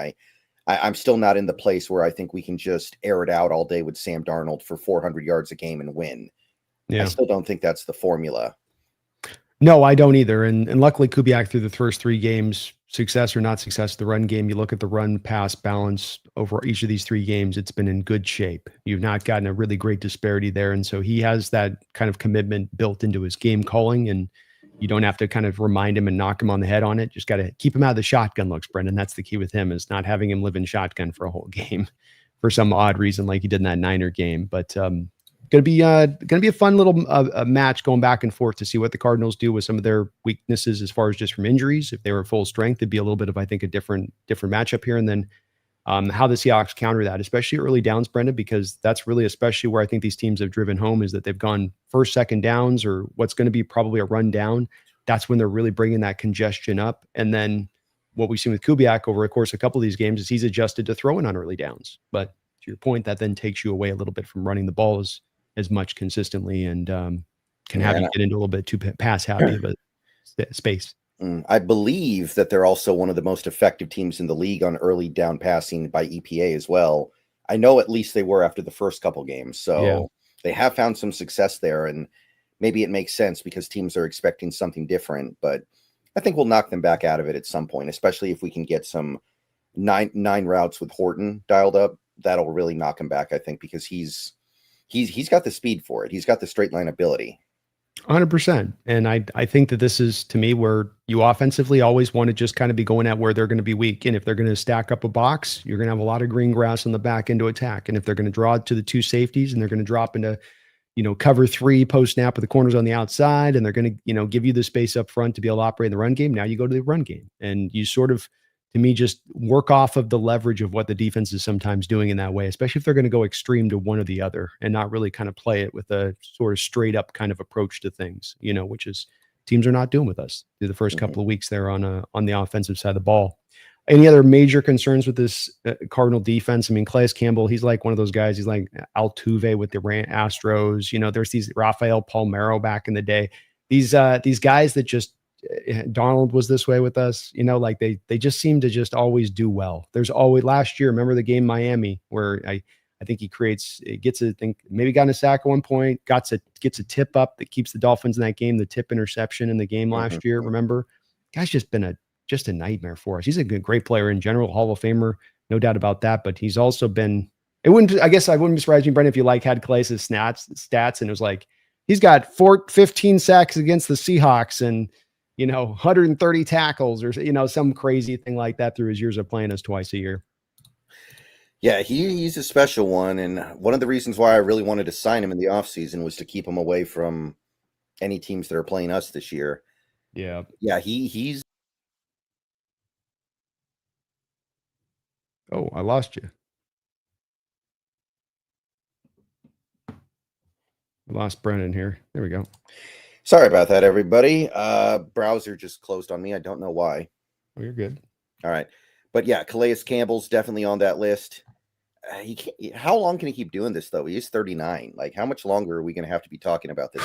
I'm still not in the place where I think we can just air it out all day with Sam Darnold for 400 yards a game and win. Yeah. I still don't think that's the formula. No, I don't either. And luckily Kubiak through the first 3 games, success or not success, the run game, you look at the run pass balance over each of these 3 games, it's been in good shape. You've not gotten a really great disparity there. And so he has that kind of commitment built into his game calling, and you don't have to kind of remind him and knock him on the head on it. Just got to keep him out of the shotgun looks, Brendan. That's the key with him, is not having him live in shotgun for a whole game for some odd reason, like he did in that Niner game. But going to be a fun little match going back and forth to see what the Cardinals do with some of their weaknesses as far as just from injuries. If they were full strength, it'd be a little bit of, I think, a different matchup here. And then how the Seahawks counter that, especially early downs, Brenda, because that's really especially where I think these teams have driven home, is that they've gone first, second downs, or what's going to be probably a run down. That's when they're really bringing that congestion up. And then what we've seen with Kubiak over the course of a couple of these games is he's adjusted to throwing on early downs. But to your point, that then takes you away a little bit from running the ball as much consistently, and can have you get into a little bit too pass happy of a space. I believe that they're also one of the most effective teams in the league on early down passing by EPA as well. I know at least they were after the first couple games. So they have found some success there, and maybe it makes sense because teams are expecting something different, but I think we'll knock them back out of it at some point, especially if we can get some nine routes with Horton dialed up. That'll really knock him back, I think, because he's got the speed for it. He's got the straight line ability. 100%. And I think that this is, to me, where you offensively always want to just kind of be going at where they're going to be weak. And if they're going to stack up a box, you're going to have a lot of green grass on the back end to attack. And if they're going to draw to the 2 safeties and they're going to drop into, cover 3 post snap with the corners on the outside, and they're going to, give you the space up front to be able to operate in the run game, now you go to the run game. And you sort of, to me, just work off of the leverage of what the defense is sometimes doing in that way, especially if they're going to go extreme to one or the other and not really kind of play it with a sort of straight up kind of approach to things, which is teams are not doing with us through the first couple of weeks there on the offensive side of the ball. Any other major concerns with this Cardinal defense? I mean, Calais Campbell, he's like one of those guys. He's like Altuve with the Astros. There's these Rafael Palmeiro back in the day. These guys that just, Donald was this way with us, like they just seem to just always do well. There's always, last year, remember the game Miami where I think maybe got in a sack at one point, gets a tip up that keeps the Dolphins in that game, the tip interception in the game last year. Remember, guy's just been just a nightmare for us. He's a great player in general, Hall of Famer, no doubt about that. But he's also been, I wouldn't be surprised, Brendan, if you had Calais' stats and it was like, he's got 15 sacks against the Seahawks and 130 tackles or, some crazy thing like that through his years of playing us twice a year. Yeah, he's a special one. And one of the reasons why I really wanted to sign him in the offseason was to keep him away from any teams that are playing us this year. Yeah. Yeah, he's. Oh, I lost you. I lost Brennan here. There we go. Sorry about that, everybody. Browser just closed on me. I don't know why. Oh, you're good. All right. But yeah, Calais Campbell's definitely on that list. How long can he keep doing this, though? He is 39. Like, how much longer are we going to have to be talking about this?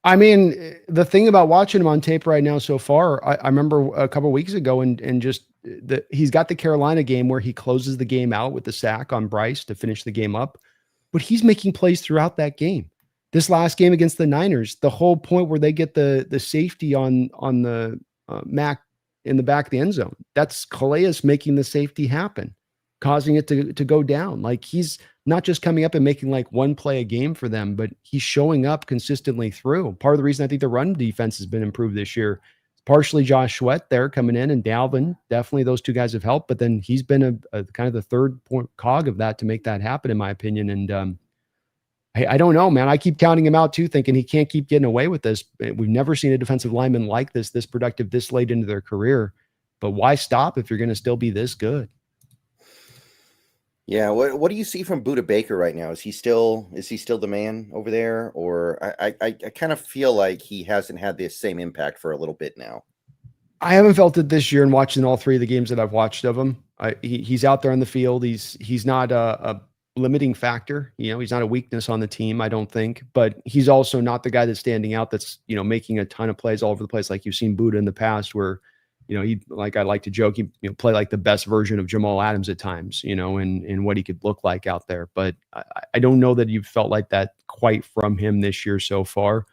I mean, the thing about watching him on tape right now so far, I remember a couple of weeks ago and just he's got the Carolina game where he closes the game out with the sack on Bryce to finish the game up, but he's making plays throughout that game. This last game against the Niners, the whole point where they get the safety on the Mac in the back of the end zone, that's Calais making the safety happen, causing it to go down. Like, he's not just coming up and making like one play a game for them, but he's showing up consistently through. Part of the reason I think the run defense has been improved this year, partially Josh Sweat there coming in, and Dalvin, definitely those 2 guys have helped, but then he's been a kind of the third point cog of that to make that happen, in my opinion. And I don't know, man. I keep counting him out too, thinking he can't keep getting away with this. We've never seen a defensive lineman like this productive, this late into their career. But why stop if you're going to still be this good? Yeah, what do you see from Budda Baker right now? Is he still the man over there, or I kind of feel like he hasn't had the same impact for a little bit now. I haven't felt it this year in watching all three of the games that I've watched of him. He's out there on the field. He's not a limiting factor. He's not a weakness on the team, I don't think, but he's also not the guy that's standing out that's, making a ton of plays all over the place. Like you've seen Budda in the past where, he, like I like to joke, he play like the best version of Jamal Adams at times, and what he could look like out there. But I don't know that you've felt like that quite from him this year so far.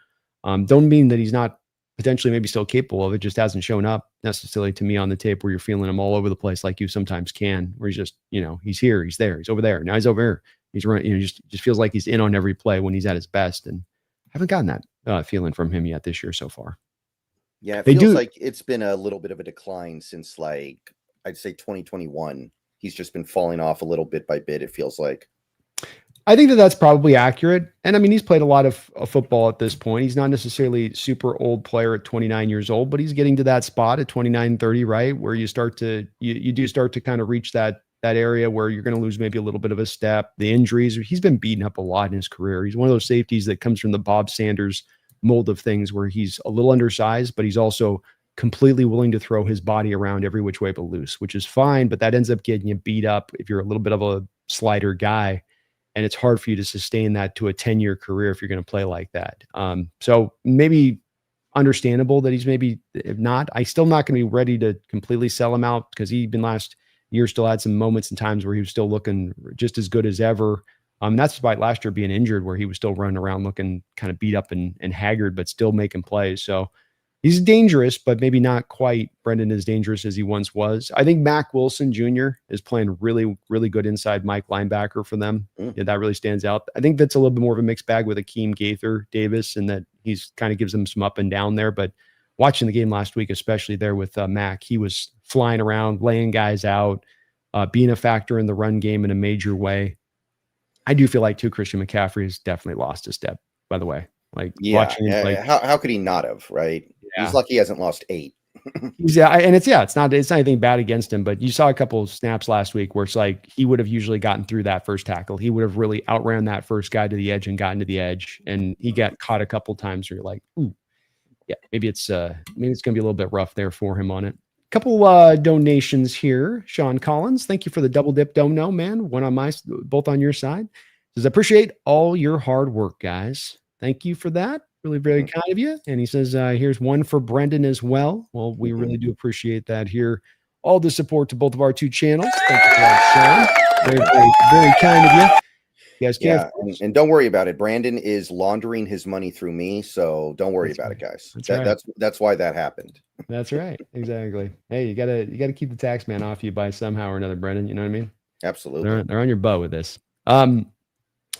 Don't mean that he's not potentially maybe still capable of it, just hasn't shown up necessarily to me on the tape where you're feeling him all over the place like you sometimes can, where he's just, he's here, he's there, he's over there, now he's over here. He's running, just feels like he's in on every play when he's at his best. And I haven't gotten that feeling from him yet this year so far. Yeah, it feels like it's been a little bit of a decline since, like, I'd say 2021. He's just been falling off a little bit by bit, it feels like. I think that's probably accurate. And I mean, he's played a lot of football at this point. He's not necessarily super old player at 29 years old, but he's getting to that spot at 29, 30, right? Where you do start to kind of reach that area where you're going to lose maybe a little bit of a step. The injuries, he's been beaten up a lot in his career. He's one of those safeties that comes from the Bob Sanders mold of things where he's a little undersized, but he's also completely willing to throw his body around every which way but loose, which is fine, but that ends up getting you beat up if you're a little bit of a slider guy. And it's hard for you to sustain that to a 10-year career if you're going to play like that. So maybe understandable that he's maybe, if not, I'm still not going to be ready to completely sell him out because he been last year still had some moments and times where he was still looking just as good as ever. That's despite last year being injured where he was still running around looking kind of beat up and haggard, but still making plays. So he's dangerous, but maybe not quite, Brendan, as dangerous as he once was. I think Mac Wilson Jr. is playing really, really good inside Mike linebacker for them. Yeah, that really stands out. I think that's a little bit more of a mixed bag with Akeem Gaither Davis and that he's kind of gives them some up and down there. But watching the game last week, especially there with Mac, he was flying around, laying guys out, being a factor in the run game in a major way. I do feel like, too, Christian McCaffrey has definitely lost a step, by the way. Like, watching him, like, how could he not have, right? Yeah. He's lucky he hasn't lost 8. It's not anything bad against him, but you saw a couple of snaps last week where it's like he would have usually gotten through that first tackle. He would have really outran that first guy to the edge and gotten to the edge, and he got caught a couple times where you're like, ooh, yeah, maybe it's going to be a little bit rough there for him on it. Couple donations here. Sean Collins, thank you for the double dip dono, man. One on both on your side. Says, I appreciate all your hard work, guys. Thank you for that. Really very kind of you. And he says, here's one for Brendan as well. Well, we really do appreciate that here. All the support to both of our two channels. Thank you for that, Sean. Very, very, very kind of you. You guys can't. Yeah, and don't worry about it. Brandon is laundering his money through me, so don't worry about it, guys. That's why that happened. That's right. Exactly. Hey, you gotta keep the tax man off you by somehow or another, Brendan. You know what I mean? Absolutely. They're on your butt with this.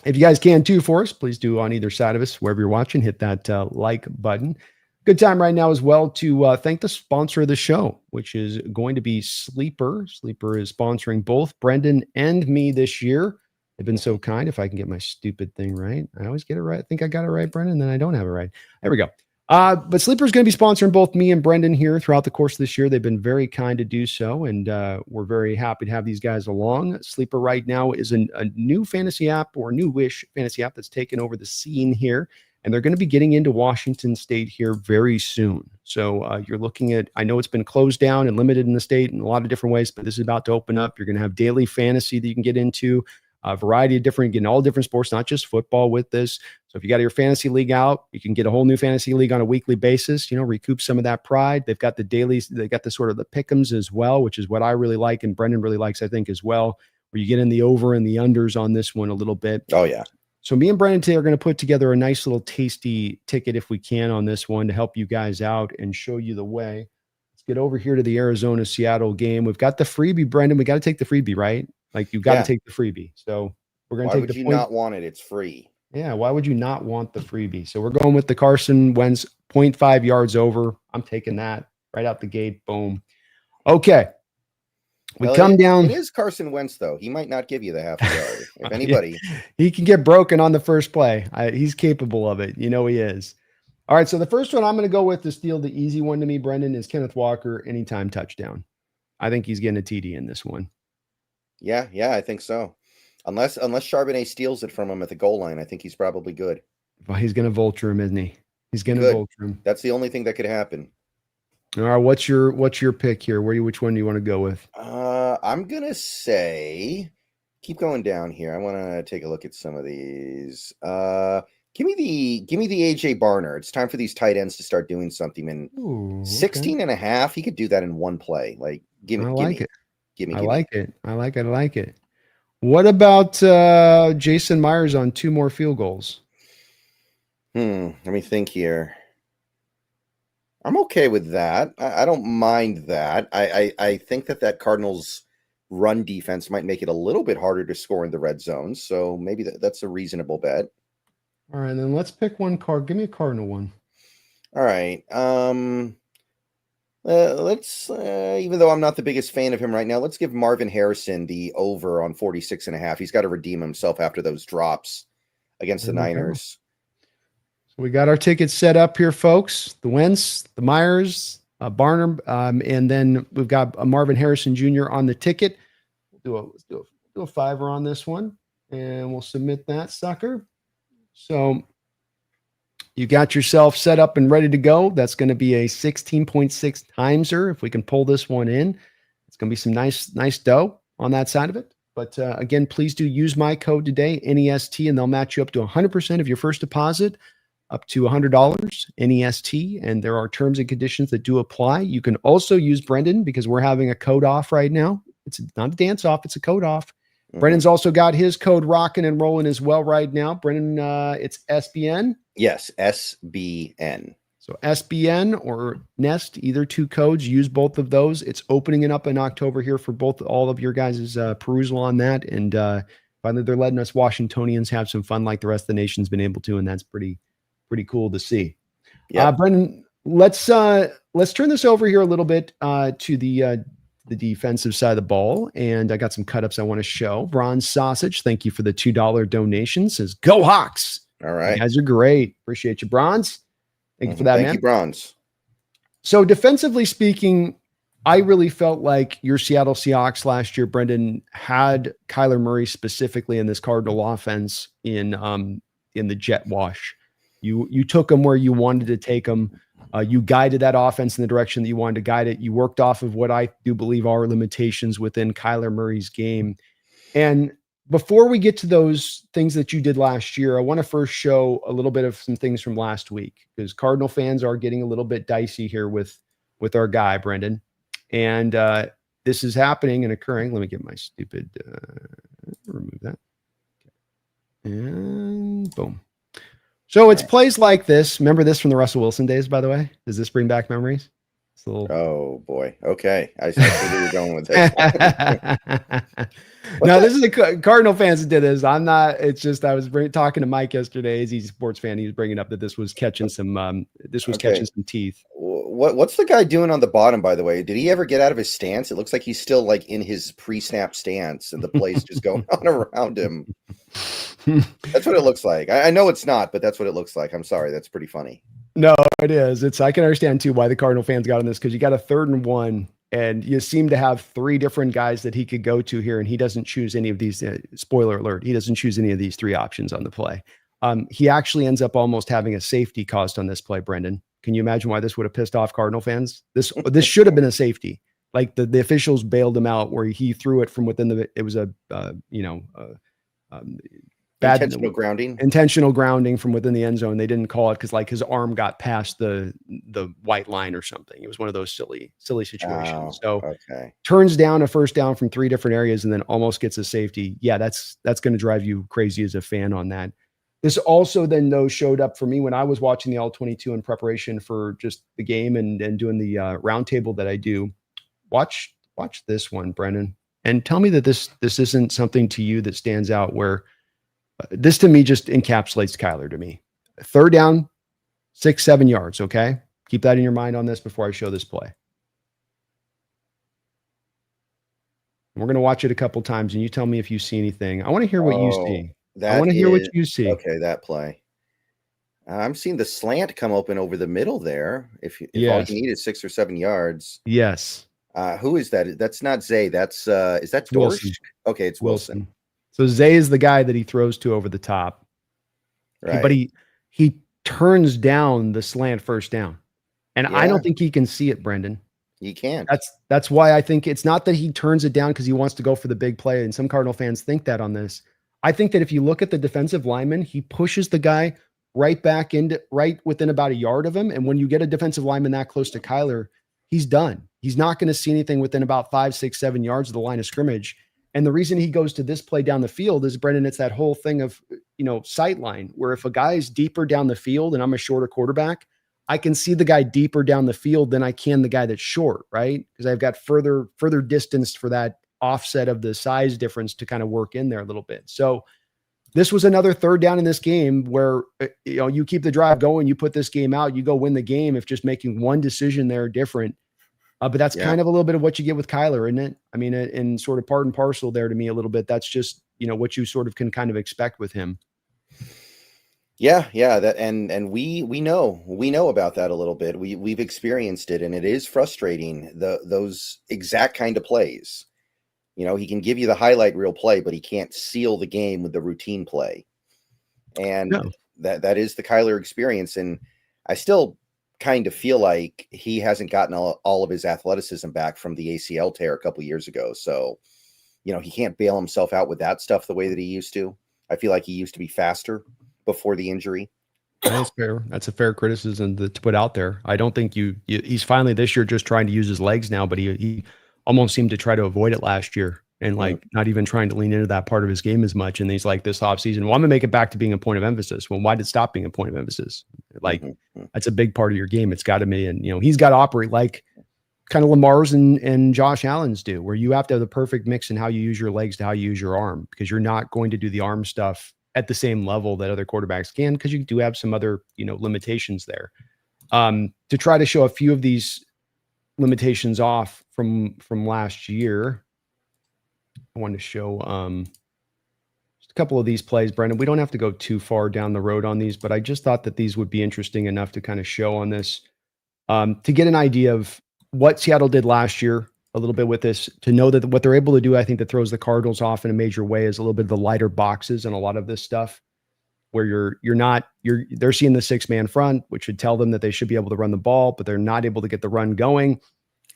If you guys can too for us, please do on either side of us, wherever you're watching, hit that like button. Good time right now as well to thank the sponsor of the show, which is going to be Sleeper. Sleeper is sponsoring both Brendan and me this year. They've been so kind. If I can get my stupid thing right. I always get it right. I think I got it right, Brendan, then I don't have it right. There we go. But Sleeper is going to be sponsoring both me and Brendan here throughout the course of this year. They've been very kind to do so, and we're very happy to have these guys along. Sleeper right now is a new fantasy app or new-ish fantasy app that's taken over the scene here, and they're going to be getting into Washington State here very soon. So you're looking at, I know it's been closed down and limited in the state in a lot of different ways, but this is about to open up. You're going to have daily fantasy that you can get into. A variety of different, getting all different sports, not just football with this. So if you got your fantasy league out, you can get a whole new fantasy league on a weekly basis, recoup some of that pride. They've got the dailies, they got the sort of the pick'ems as well, which is what I really like. And Brendan really likes, I think, as well, where you get in the over and the unders on this one a little bit. Oh yeah. So me and Brendan today are going to put together a nice little tasty ticket if we can on this one to help you guys out and show you the way. Let's get over here to the Arizona Seattle game. We've got the freebie, Brendan. We got to take the freebie, right? Like you've got to take the freebie. So we're going to take the point. Why would you not want it? It's free. Yeah. Why would you not want the freebie? So we're going with the Carson Wentz 0.5 yards over. I'm taking that right out the gate. Boom. Okay. We come down. It is Carson Wentz, though. He might not give you the half a yard. If anybody. Yeah, he can get broken on the first play. He's capable of it. You know he is. All right, so the first one I'm going to go with to steal the easy one to me, Brendan, is Kenneth Walker, anytime touchdown. I think he's getting a TD in this one. Yeah, I think so. Unless Charbonnet steals it from him at the goal line, I think he's probably good. Well, he's going to vulture him, isn't he? He's going to vulture him. That's the only thing that could happen. All right, what's your pick here? Which one do you want to go with? I'm gonna say, keep going down here. I want to take a look at some of these. Give me the AJ Barner. It's time for these tight ends to start doing something. And 16 and a half, he could do that in one play. Like, give me. I like it. What about Jason Myers on 2 more field goals? Let me think here. I'm okay with that. I don't mind that. I think that Cardinals run defense might make it a little bit harder to score in the red zone. So maybe that's a reasonable bet. All right, then let's pick one card. Give me a Cardinal one. All right. Let's even though I'm not the biggest fan of him right now, let's give Marvin Harrison the over on 46.5. He's got to redeem himself after those drops against the Niners. We got our tickets set up here, folks. The Wentz, the Myers, Barnum, and then we've got Marvin Harrison Jr. on the ticket. Let's do a $5 on this one, and we'll submit that sucker. So you got yourself set up and ready to go. That's going to be a 16.6 timeser. If we can pull this one in, it's going to be some nice dough on that side of it. But again, please do use my code today, NEST, and they'll match you up to 100% of your first deposit. Up to $100, NEST, and there are terms and conditions that do apply. You can also use Brendan because we're having a code off right now. It's not a dance off, it's a code off. Mm-hmm. Brendan's also got his code rocking and rolling as well right now. Brendan, it's SBN? Yes, SBN. So SBN or Nest, either 2 codes, use both of those. It's opening it up in October here for all of your guys' perusal on that. And finally, they're letting us Washingtonians have some fun like the rest of the nation's been able to, and that's pretty cool to see. Yeah, Brendan, let's turn this over here a little bit to the defensive side of the ball, and I got some cut-ups I want to show. Bronze Sausage, thank you for the $2 donation. Says go Hawks. All right, you guys are great. Appreciate you, Bronze. Thank you for that, man. Thank you, Bronze. So defensively speaking, I really felt like your Seattle Seahawks last year, Brendan, had Kyler Murray specifically in this Cardinal offense in the jet wash. You took them where you wanted to take them. You guided that offense in the direction that you wanted to guide it. You worked off of what I do believe are limitations within Kyler Murray's game. And before we get to those things that you did last year, I want to first show a little bit of some things from last week because Cardinal fans are getting a little bit dicey here with our guy, Brendan. And this is happening and occurring. Let me get my stupid, remove that. And boom. So it's plays like this. Remember this from the Russell Wilson days, by the way? Does this bring back memories? Oh boy. Okay. I see where you're going with this. No, this is the Cardinal fans that did this. I'm not. It's just I was talking to Mike yesterday. He's a sports fan. He was bringing up that this was catching some. Catching some teeth. What's the guy doing on the bottom? By the way, did he ever get out of his stance? It looks like he's still like in his pre-snap stance, and the play's just going on around him. That's what it looks like. I know it's not, but that's what it looks like. I'm sorry. That's pretty funny. No, it is. I can understand too why the Cardinal fans got on this because you got a 3rd and 1, and you seem to have 3 different guys that he could go to here, and he doesn't choose any of these. Spoiler alert: he doesn't choose any of these 3 options on the play. He actually ends up almost having a safety cost on this play. Brendan, can you imagine why this would have pissed off Cardinal fans? This should have been a safety. Like the officials bailed him out where he threw it from within the. It was a bad intentional grounding from within the end zone. They didn't call it because like his arm got past the white line or something. It was one of those silly situations. Turns down a 1st down from 3 different areas and then almost gets a safety. Yeah, that's going to drive you crazy as a fan on that. This also then though showed up for me when I was watching the All-22 in preparation for just the game and doing the roundtable that I do. Watch this one, Brendan, and tell me that this isn't something to you that stands out where this to me just encapsulates Kyler to me. 3rd down, 6-7 yards. Okay. Keep that in your mind on this before I show this play. We're going to watch it a couple times, and you tell me if you see anything. I want to hear what you see. I That want to hear what is you see. okay, that play. I'm seeing the slant come open over the middle there. If all Yes. you need is 6 or 7 yards. Yes. Who is that? That's not Zay. That's is that Wilson. Dorsch? Okay, it's Wilson. So Zay is the guy that he throws to over the top. Right. But he turns down the slant first down. And I Yeah. don't think he can see it, Brendan. He can't. That's why I think it's not that he turns it down because he wants to go for the big play. And some Cardinal fans think that on this. I think that if you look at the defensive lineman, he pushes the guy right back into right within about a yard of him. And when you get a defensive lineman that close to Kyler, he's done. He's not going to see anything within about 5, 6, 7 yards of the line of scrimmage. And the reason he goes to this play down the field is, Brendan, it's that whole thing of, sight line, where if a guy is deeper down the field and I'm a shorter quarterback, I can see the guy deeper down the field than I can the guy that's short, right? Because I've got further distance for that offset of the size difference to kind of work in there a little bit. So this was another third down in this game where, you keep the drive going, you put this game out, you go win the game if just making one decision there different. But that's kind of a little bit of what you get with Kyler, isn't it? I mean, in sort of part and parcel there to me a little bit. That's just, what you sort of can kind of expect with him. Yeah, that and we know about that a little bit. We've experienced it, and it is frustrating. Those exact kind of plays. He can give you the highlight reel play, but he can't seal the game with the routine play. And that is the Kyler experience. And I still kind of feel like he hasn't gotten all of his athleticism back from the ACL tear a couple years ago. So, he can't bail himself out with that stuff the way that he used to. I feel like he used to be faster before the injury. That's fair. That's a fair criticism to put out there. I don't think he's finally this year just trying to use his legs now, but he almost seemed to try to avoid it last year and not even trying to lean into that part of his game as much. And he's like this offseason, well, I'm gonna make it back to being a point of emphasis. Well, why did it stop being a point of emphasis? That's a big part of your game. It's got to be, and he's got to operate like kind of Lamar's and Josh Allen's do, where you have to have the perfect mix in how you use your legs to how you use your arm, because you're not going to do the arm stuff at the same level that other quarterbacks can, because you do have some other, limitations there. To try to show a few of these limitations off from last year, I wanted to show just a couple of these plays, Brendan. We don't have to go too far down the road on these, but I just thought that these would be interesting enough to kind of show on this, to get an idea of what Seattle did last year a little bit with this, to know that what they're able to do, I think that throws the Cardinals off in a major way, is a little bit of the lighter boxes and a lot of this stuff where they're seeing the 6-man front, which should tell them that they should be able to run the ball, but they're not able to get the run going.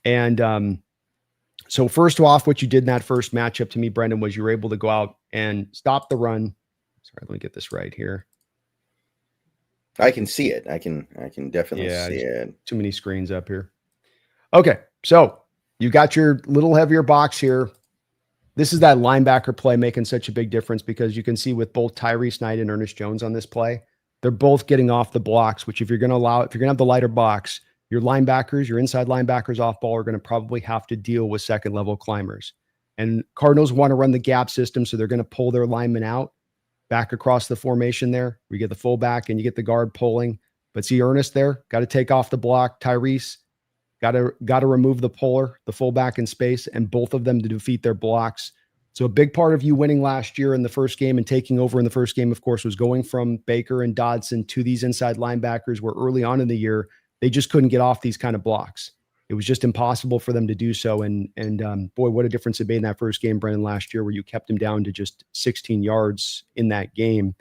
And so first off, what you did in that first matchup to me, Brendan, was you were able to go out and stop the run. Sorry, let me get this right here. I can see it. I can definitely see it. Too many screens up here. Okay, so you got your little heavier box here. This is that linebacker play making such a big difference, because you can see with both Tyree Schneider and Ernest Jones on this play, they're both getting off the blocks, which if you're going to have the lighter box, your linebackers, your inside linebackers off ball are going to probably have to deal with second level climbers. And Cardinals want to run the gap system, so they're going to pull their linemen out back across the formation there. We get the fullback and you get the guard pulling. But see Ernest there, got to take off the block. Tyrese, got to remove the puller, the fullback in space, and both of them to defeat their blocks. So a big part of you winning last year in the first game and taking over in the first game, of course, was going from Baker and Dodson to these inside linebackers, where early on in the year, they just couldn't get off these kind of blocks. It was just impossible for them to do so. And boy, what a difference it made in that first game, Brendan, last year, where you kept them down to just 16 yards in that game.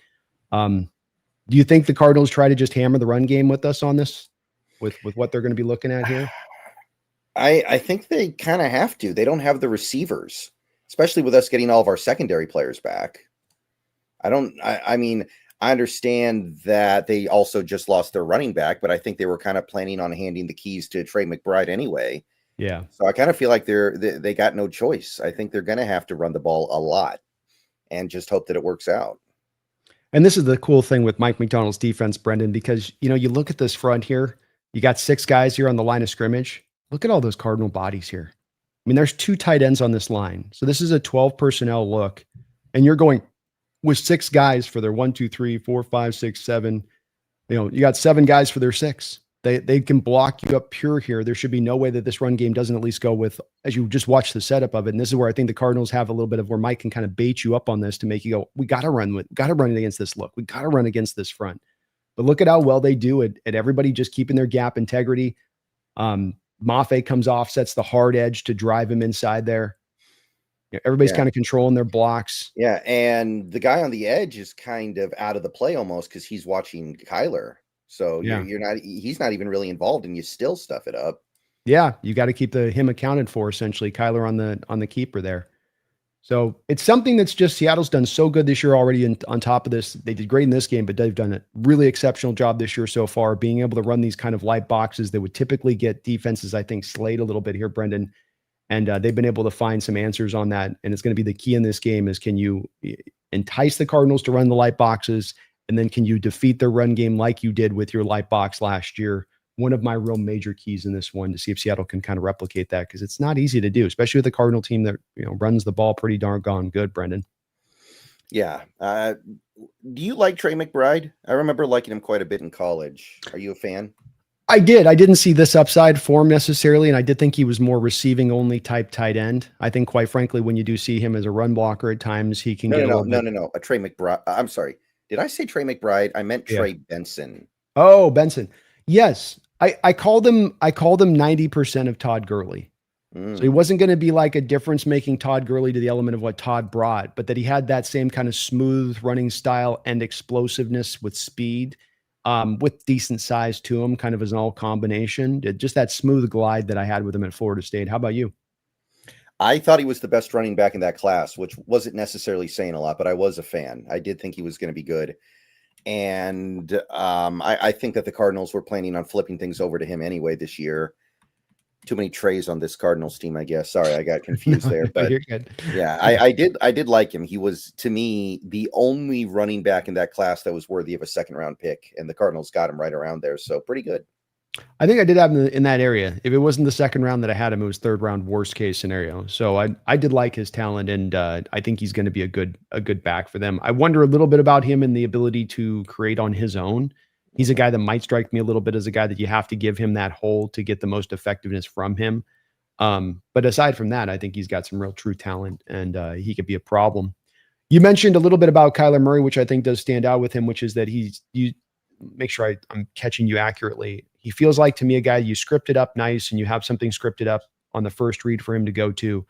Do you think the Cardinals try to just hammer the run game with us on this, with what they're going to be looking at here? I think they kind of have to. They don't have the receivers, especially with us getting all of our secondary players back. I mean, I understand that they also just lost their running back, but I think they were kind of planning on handing the keys to Trey McBride anyway. Yeah. So I kind of feel like they got no choice. I think they're going to have to run the ball a lot and just hope that it works out. And this is the cool thing with Mike McDonald's defense, Brendan, because, you look at this front here, you got 6 guys here on the line of scrimmage. Look at all those Cardinal bodies here. I mean, there's 2 tight ends on this line. So this is a 12 personnel look, and you're going with 6 guys for their 1, 2, 3, 4, 5, 6, 7. You got 7 guys for their 6. They can block you up pure here. There should be no way that this run game doesn't at least go with, as you just watch the setup of it. And this is where I think the Cardinals have a little bit of where Mike can kind of bait you up on this to make you go, we got to run against this look. We got to run against this front. But look at how well they do it at everybody just keeping their gap integrity. Mafe comes off, sets the hard edge to drive him inside there. Everybody's kind of controlling their blocks. Yeah, and the guy on the edge is kind of out of the play almost because he's watching Kyler. So he's not even really involved, and you still stuff it up. Yeah, you got to keep him accounted for, essentially. Kyler on the keeper there. So it's something that's just Seattle's done so good this year already. And on top of this, they did great in this game, but they've done a really exceptional job this year so far, being able to run these kind of light boxes that would typically get defenses, I think, slayed a little bit here, Brendan. And they've been able to find some answers on that. And it's going to be the key in this game is, can you entice the Cardinals to run the light boxes? And then can you defeat their run game like you did with your light box last year? One of my real major keys in this one, to see if Seattle can kind of replicate that, because it's not easy to do, especially with the Cardinal team that runs the ball pretty darn good, Brendan. Yeah. Do you like Trey McBride? I remember liking him quite a bit in college. Are you a fan? I did. I didn't see this upside for him necessarily, and I did think he was more receiving only type tight end. I think, quite frankly, when you do see him as a run blocker at times, he can get a little bit. No. A Trey McBride. I'm sorry. Did I say Trey McBride? I meant Trey Benson. Oh, Benson. Yes. I called him 90% of Todd Gurley. So he wasn't going to be like a difference-making Todd Gurley to the element of what Todd brought, but that he had that same kind of smooth running style and explosiveness with speed, with decent size to him, kind of as an all combination. Just that smooth glide that I had with him at Florida State. How about you? I thought he was the best running back in that class, which wasn't necessarily saying a lot, but I was a fan. I did think he was going to be good. And I think that the Cardinals were planning on flipping things over to him anyway this year. Too many Treys on this Cardinals team, I guess. Sorry, I got confused there. But you're good. Yeah, I did like him. He was, to me, the only running back in that class that was worthy of a second-round pick, and the Cardinals got him right around there. So pretty good. I think I did have him in that area. If it wasn't the second round that I had him, it was third round, worst case scenario. So I did like his talent, and I think he's going to be a good back for them. I wonder a little bit about him and the ability to create on his own. He's a guy that might strike me a little bit as a guy that you have to give him that hole to get the most effectiveness from him. But aside from that, I think he's got some real true talent, and he could be a problem. You mentioned a little bit about Kyler Murray, which I think does stand out with him, which is that you make sure I'm catching you accurately. He feels like, to me, a guy you script it up nice and you have something scripted up on the first read for him to go to.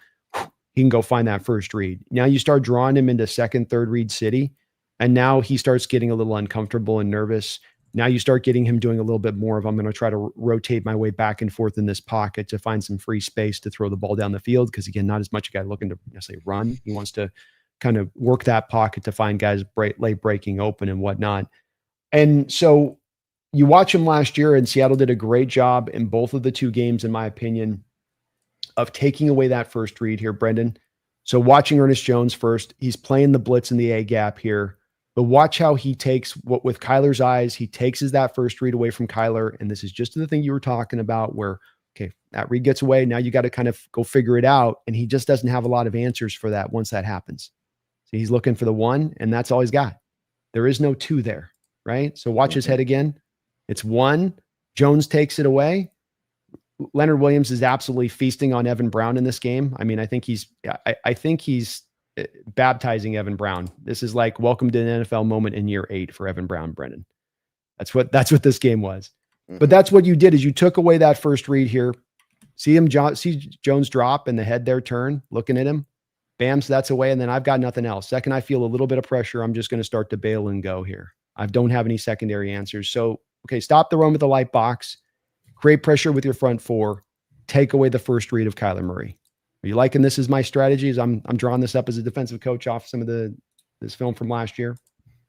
He can go find that first read. Now you start drawing him into second, third read city, and now he starts getting a little uncomfortable and nervous. Now you start getting him doing a little bit more of, I'm going to try to rotate my way back and forth in this pocket to find some free space to throw the ball down the field. Because again, not as much a guy looking to necessarily run. He wants to kind of work that pocket to find guys late breaking open and whatnot. And so you watch him last year, and Seattle did a great job in both of the two games, in my opinion, of taking away that first read here, Brendan. So watching Ernest Jones first, he's playing the blitz in the A gap here. But watch how he takes what, with Kyler's eyes, he takes that first read away from Kyler. And this is just the thing you were talking about where, okay, that read gets away. Now you got to kind of go figure it out. And he just doesn't have a lot of answers for that once that happens. So he's looking for the one, and that's all he's got. There is no two there, right? So watch his head again. It's one. Jones takes it away. Leonard Williams is absolutely feasting on Evan Brown in this game. I mean, I think he's baptizing Evan Brown. This is like welcome to an NFL moment in year 8 for Evan Brown, Brendan. That's what this game was. But that's what you did, is you took away that first read here. See Jones drop and the head there turn, looking at him. Bam, so that's away. And then I've got nothing else. Second, I feel a little bit of pressure, I'm just going to start to bail and go here. I don't have any secondary answers. So, okay, stop the run with the light box, create pressure with your front four, take away the first read of Kyler Murray. Are you liking this as my strategy? As I'm drawing this up as a defensive coach off some of this film from last year?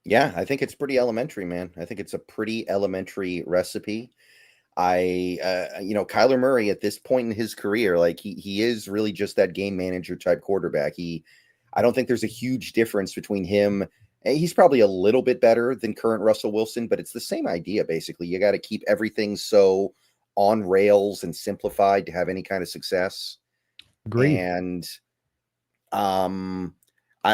Yeah, I think it's pretty elementary, man. I think it's a pretty elementary recipe. Kyler Murray at this point in his career, like he is really just that game manager type quarterback. I don't think there's a huge difference between him. He's probably a little bit better than current Russell Wilson, but it's the same idea, basically. You got to keep everything so on rails and simplified to have any kind of success. Agreed. And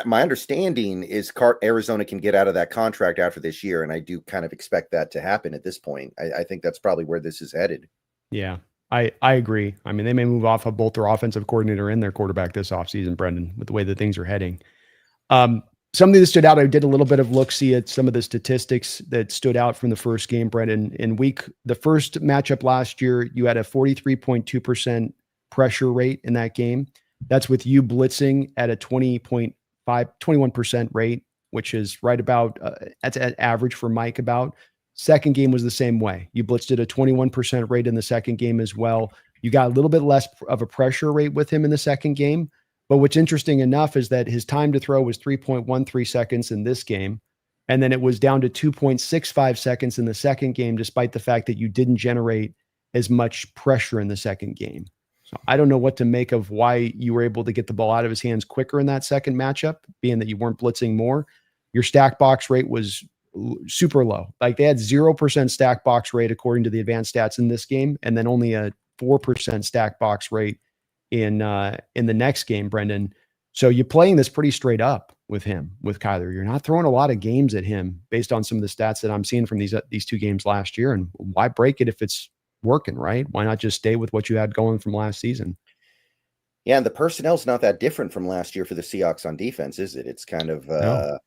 my understanding is Arizona can get out of that contract after this year, and I do kind of expect that to happen at this point. I think that's probably where this is headed. Yeah, I agree. I mean, they may move off of both their offensive coordinator and their quarterback this offseason, Brendan, with the way that things are heading. Something that stood out, I did a little bit of look-see at some of the statistics that stood out from the first game, Brendan. The first matchup last year, you had a 43.2% pressure rate in that game. That's with you blitzing at a 21% rate, which is right about, that's at average for Mike about. Second game was the same way. You blitzed at a 21% rate in the second game as well. You got a little bit less of a pressure rate with him in the second game. But what's interesting enough is that his time to throw was 3.13 seconds in this game. And then it was down to 2.65 seconds in the second game, despite the fact that you didn't generate as much pressure in the second game. So I don't know what to make of why you were able to get the ball out of his hands quicker in that second matchup, being that you weren't blitzing more. Your stack box rate was super low. Like they had 0% stack box rate according to the advanced stats in this game, and then only a 4% stack box rate in the next game, Brendan. So you're playing this pretty straight up with him, with Kyler. You're not throwing a lot of games at him based on some of the stats that I'm seeing from these two games last year. And why break it if it's working, right? Why not just stay with what you had going from last season? Yeah, and the personnel's not that different from last year for the Seahawks on defense, is it? It's kind of, No.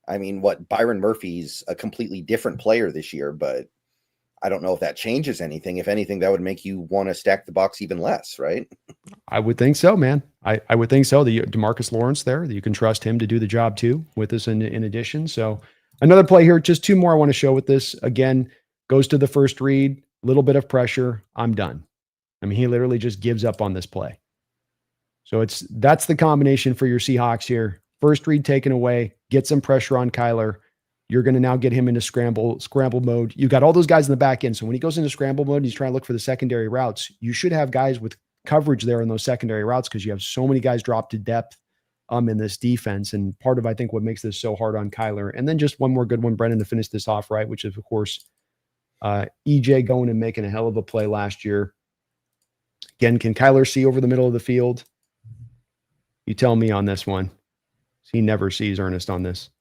I mean, Byron Murphy's a completely different player this year, but I don't know if that changes anything. If anything, that would make you want to stack the box even less, right? I would think so, man. I would think so. The DeMarcus Lawrence there, that you can trust him to do the job too with us in addition. So another play here, just two more I want to show with this. Again, goes to the first read, little bit of pressure. I'm done. I mean, he literally just gives up on this play. So that's the combination for your Seahawks here. First read taken away, get some pressure on Kyler. You're going to now get him into scramble mode. You got all those guys in the back end. So when he goes into scramble mode, he's trying to look for the secondary routes. You should have guys with coverage there in those secondary routes because you have so many guys drop to depth in this defense. And part of, I think, what makes this so hard on Kyler. And then just one more good one, Brendan, to finish this off, right, which is, of course, EJ going and making a hell of a play last year. Again, can Kyler see over the middle of the field? You tell me on this one. He never sees Ernest on this.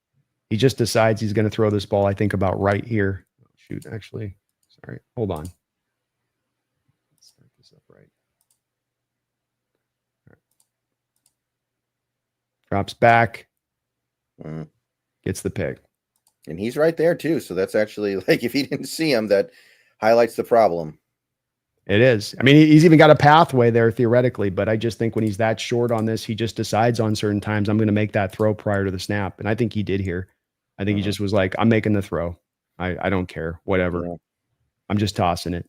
He just decides he's going to throw this ball, I think, about right here. Shoot, actually. Sorry. Hold on. Let's start this up right. All right. Drops back. Gets the pick. And he's right there, too. So that's actually, like, if he didn't see him, that highlights the problem. It is. I mean, he's even got a pathway there theoretically, but I just think when he's that short on this, he just decides on certain times, I'm going to make that throw prior to the snap. And I think he did here. I think he just was like, I'm making the throw. I don't care, whatever. Yeah. I'm just tossing it.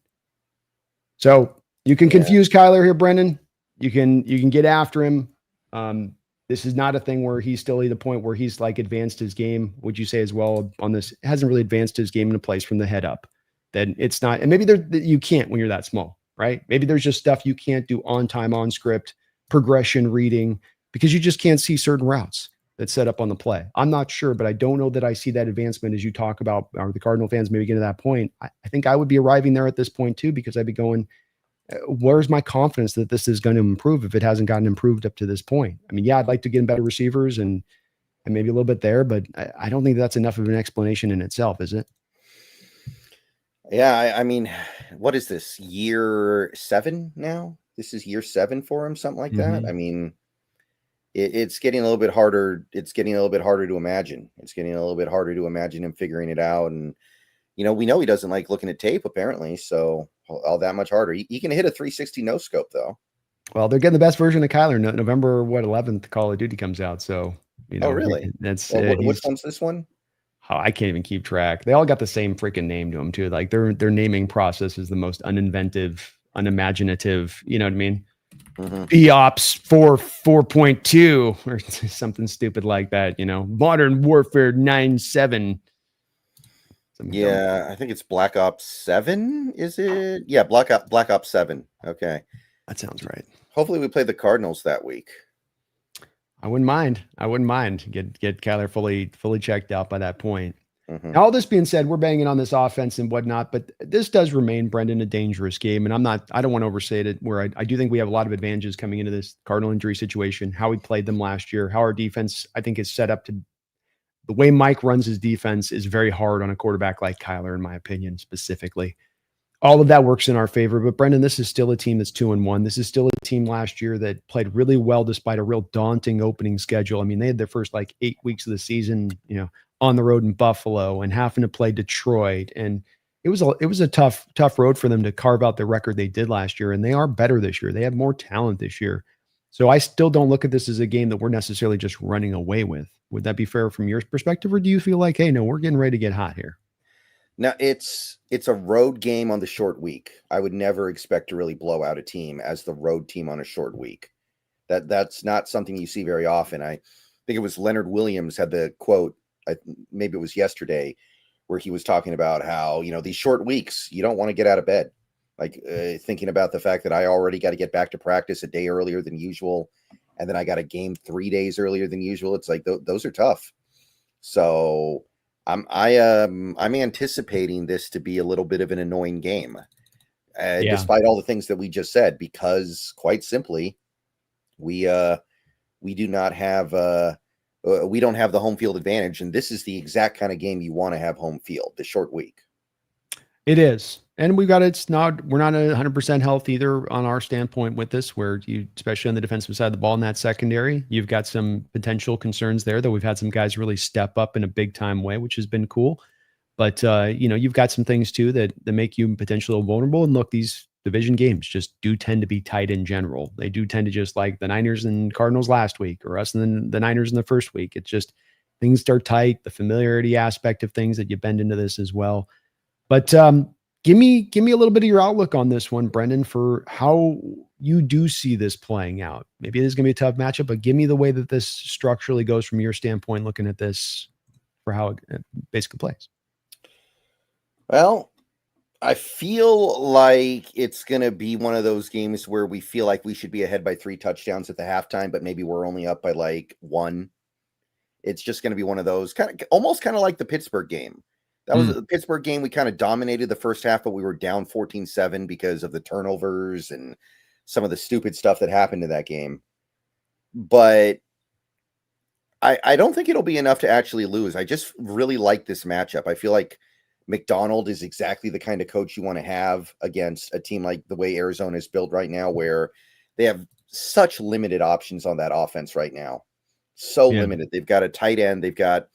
So you can confuse Kyler here, Brendan. You can get after him. This is not a thing where he's still at the point where he's like advanced his game. Would you say as well on this? Hasn't really advanced his game in a place from the head up. Then it's not, and maybe you can't when you're that small, right? Maybe there's just stuff you can't do on time, on script, progression reading, because you just can't see certain routes that's set up on the play. I'm not sure, but I don't know that I see that advancement as you talk about, or the Cardinal fans maybe get to that point. I think I would be arriving there at this point too, because I'd be going, where's my confidence that this is going to improve if it hasn't gotten improved up to this point? I mean, yeah, I'd like to get better receivers and maybe a little bit there, but I don't think that's enough of an explanation in itself, is it? Yeah, I mean, what is this, year 7 now? This is year 7 for him, something like that. I mean, it's getting a little bit harder. It's getting a little bit harder to imagine. It's getting a little bit harder to imagine him figuring it out. And, you know, we know he doesn't like looking at tape, apparently. So all that much harder. He can hit a 360 no scope, though. Well, they're getting the best version of Kyler. November 11th, Call of Duty comes out. So, you know, oh, really? That's which one's this one? Oh, I can't even keep track. They all got the same freaking name to them too. Like their naming process is the most uninventive, unimaginative. You know what I mean? BOps 4.2 or something stupid like that. You know, Modern Warfare 9.7. Yeah, I think it's Black Ops 7. Is it? Yeah, Black Ops 7. Okay, that sounds right. Hopefully, we play the Cardinals that week. I wouldn't mind. Get Kyler fully checked out by that point. Mhm. Now, all this being said, we're banging on this offense and whatnot, but this does remain, Brendan, a dangerous game. And I don't want to overstate it, where I do think we have a lot of advantages coming into this Cardinal injury situation, how we played them last year, how our defense, I think, is set up to the way Mike runs his defense is very hard on a quarterback like Kyler, in my opinion, specifically. All of that works in our favor. But Brendan, this is still a team that's 2-1. This is still a team last year that played really well despite a real daunting opening schedule. I mean, they had their first 8 weeks of the season, on the road in Buffalo and having to play Detroit. And it was a tough road for them to carve out the record they did last year. And they are better this year. They have more talent this year. So I still don't look at this as a game that we're necessarily just running away with. Would that be fair from your perspective? Or do you feel like, hey, no, we're getting ready to get hot here? Now it's a road game on the short week. I would never expect to really blow out a team as the road team on a short week. That's not something you see very often. I think it was Leonard Williams had the quote, maybe it was yesterday, where he was talking about how, these short weeks, you don't want to get out of bed. Thinking about the fact that I already got to get back to practice a day earlier than usual. And then I got a game 3 days earlier than usual. It's like, those are tough. So I'm anticipating this to be a little bit of an annoying game, despite all the things that we just said, because quite simply, we do not have we don't have the home field advantage, and this is the exact kind of game you want to have home field. The short week. It is. And we're not 100% health either on our standpoint with this, where you, especially on the defensive side of the ball in that secondary, you've got some potential concerns there, though we've had some guys really step up in a big time way, which has been cool. But, you've got some things too that make you potentially vulnerable. And look, these division games just do tend to be tight in general. They do tend to, just like the Niners and Cardinals last week, or us and then the Niners in the first week. It's just things start tight, the familiarity aspect of things that you bend into this as well. But give me a little bit of your outlook on this one, Brendan, for how you do see this playing out. Maybe it is going to be a tough matchup, but give me the way that this structurally goes from your standpoint, looking at this for how it basically plays. Well, I feel like it's going to be one of those games where we feel like we should be ahead by 3 touchdowns at the halftime, but maybe we're only up by 1. It's just going to be one of those almost like the Pittsburgh game. That was the Pittsburgh game. We kind of dominated the first half, but we were down 14-7 because of the turnovers and some of the stupid stuff that happened in that game. But I don't think it'll be enough to actually lose. I just really like this matchup. I feel like McDonald is exactly the kind of coach you want to have against a team like the way Arizona is built right now, where they have such limited options on that offense right now. So limited. They've got a tight end. They've got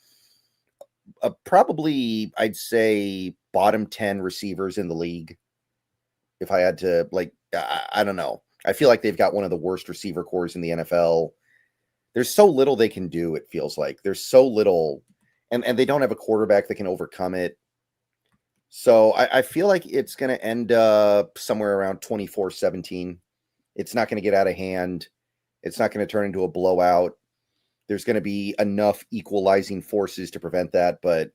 probably, I'd say, bottom 10 receivers in the league. If I had to, I don't know. I feel like they've got one of the worst receiver cores in the NFL. There's so little they can do, it feels like. There's so little, and they don't have a quarterback that can overcome it. So I feel like it's going to end up somewhere around 24-17. It's not going to get out of hand. It's not going to turn into a blowout. There's going to be enough equalizing forces to prevent that. But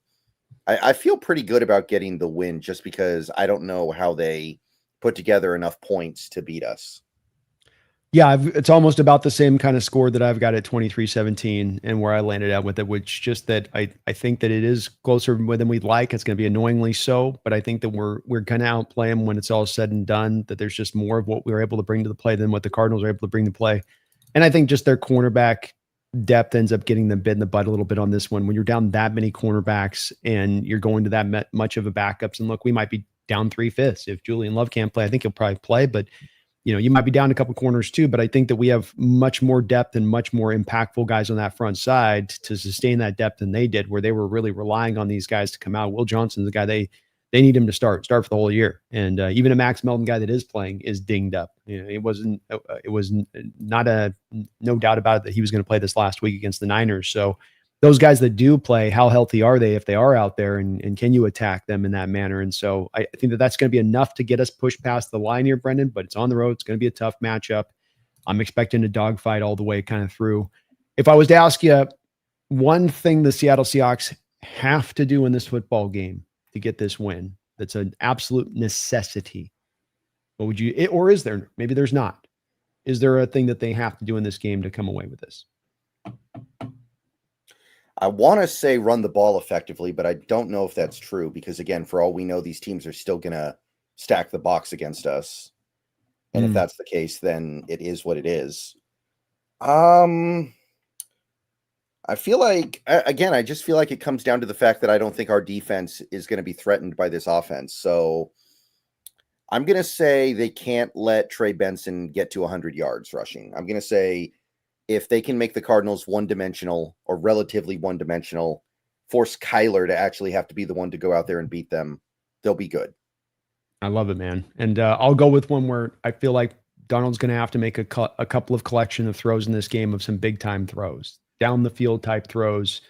I feel pretty good about getting the win, just because I don't know how they put together enough points to beat us. Yeah, it's almost about the same kind of score that I've got at 23-17 and where I landed at with it, which just that I think that it is closer than we'd like. It's going to be annoyingly so, but I think that we're going to outplay them when it's all said and done, that there's just more of what we were able to bring to the play than what the Cardinals are able to bring to play. And I think just their cornerback depth ends up getting them bit in the butt a little bit on this one. When you're down that many cornerbacks and you're going to that much of a backups, and look, we might be down 3/5. If Julian Love can't play, I think he'll probably play, but you might be down a couple corners too, but I think that we have much more depth and much more impactful guys on that front side to sustain that depth than they did, where they were really relying on these guys to come out. Will Johnson's the guy they need him to start for the whole year. And even a Max Melton guy that is playing is dinged up. It was not no doubt about it that he was going to play this last week against the Niners. So those guys that do play, how healthy are they if they are out there, and can you attack them in that manner? And so I think that that's going to be enough to get us pushed past the line here, Brendan, but it's on the road. It's going to be a tough matchup. I'm expecting a dogfight all the way kind of through. If I was to ask you one thing the Seattle Seahawks have to do in this football game to get this win, that's an absolute necessity, what would you, or is there, maybe there's not, is there a thing that they have to do in this game to come away with this? I want to say run the ball effectively, but I don't know if that's true because, again, for all we know, these teams are still going to stack the box against us. And if that's the case, then it is what it is. I feel like, again, I just feel like it comes down to the fact that I don't think our defense is going to be threatened by this offense. So I'm going to say they can't let Trey Benson get to 100 yards rushing. I'm going to say if they can make the Cardinals one-dimensional or relatively one-dimensional, force Kyler to actually have to be the one to go out there and beat them, they'll be good. I love it, man. And I'll go with one where I feel like Donald's going to have to make a couple of collection of throws in this game of some big-time throws, down the field type throws,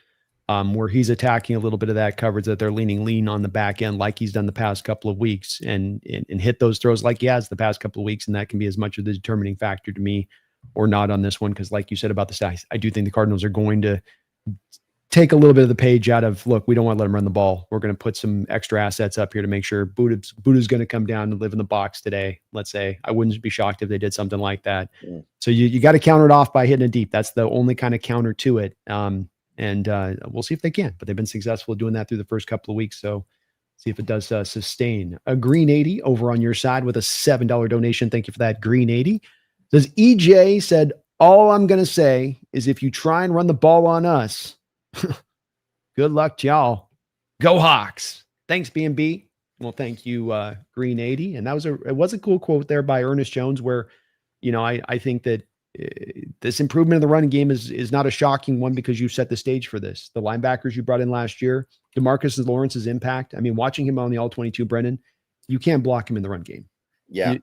where he's attacking a little bit of that coverage that they're lean on the back end like he's done the past couple of weeks and hit those throws like he has the past couple of weeks. And that can be as much of the determining factor to me or not on this one. Because like you said about the stats, I do think the Cardinals are going to take a little bit of the page out of, look, we don't want to let him run the ball. We're going to put some extra assets up here to make sure Buda's going to come down and live in the box today. Let's say I wouldn't be shocked if they did something like that. So you got to counter it off by hitting it deep. That's the only kind of counter to it. And we'll see if they can, but they've been successful doing that through the first couple of weeks. So see if it does sustain. A Green 80 over on your side with a $7 donation. Thank you for that, Green 80. Says EJ said, all I'm going to say is if you try and run the ball on us, good luck to y'all. Go Hawks. Thanks, BNB. Well, thank you, Green 80. And it was a cool quote there by Ernest Jones where, I think that this improvement in the running game is not a shocking one because you set the stage for this. The linebackers you brought in last year, DeMarcus Lawrence's impact. I mean, watching him on the All-22, Brendan, you can't block him in the run game. Yeah.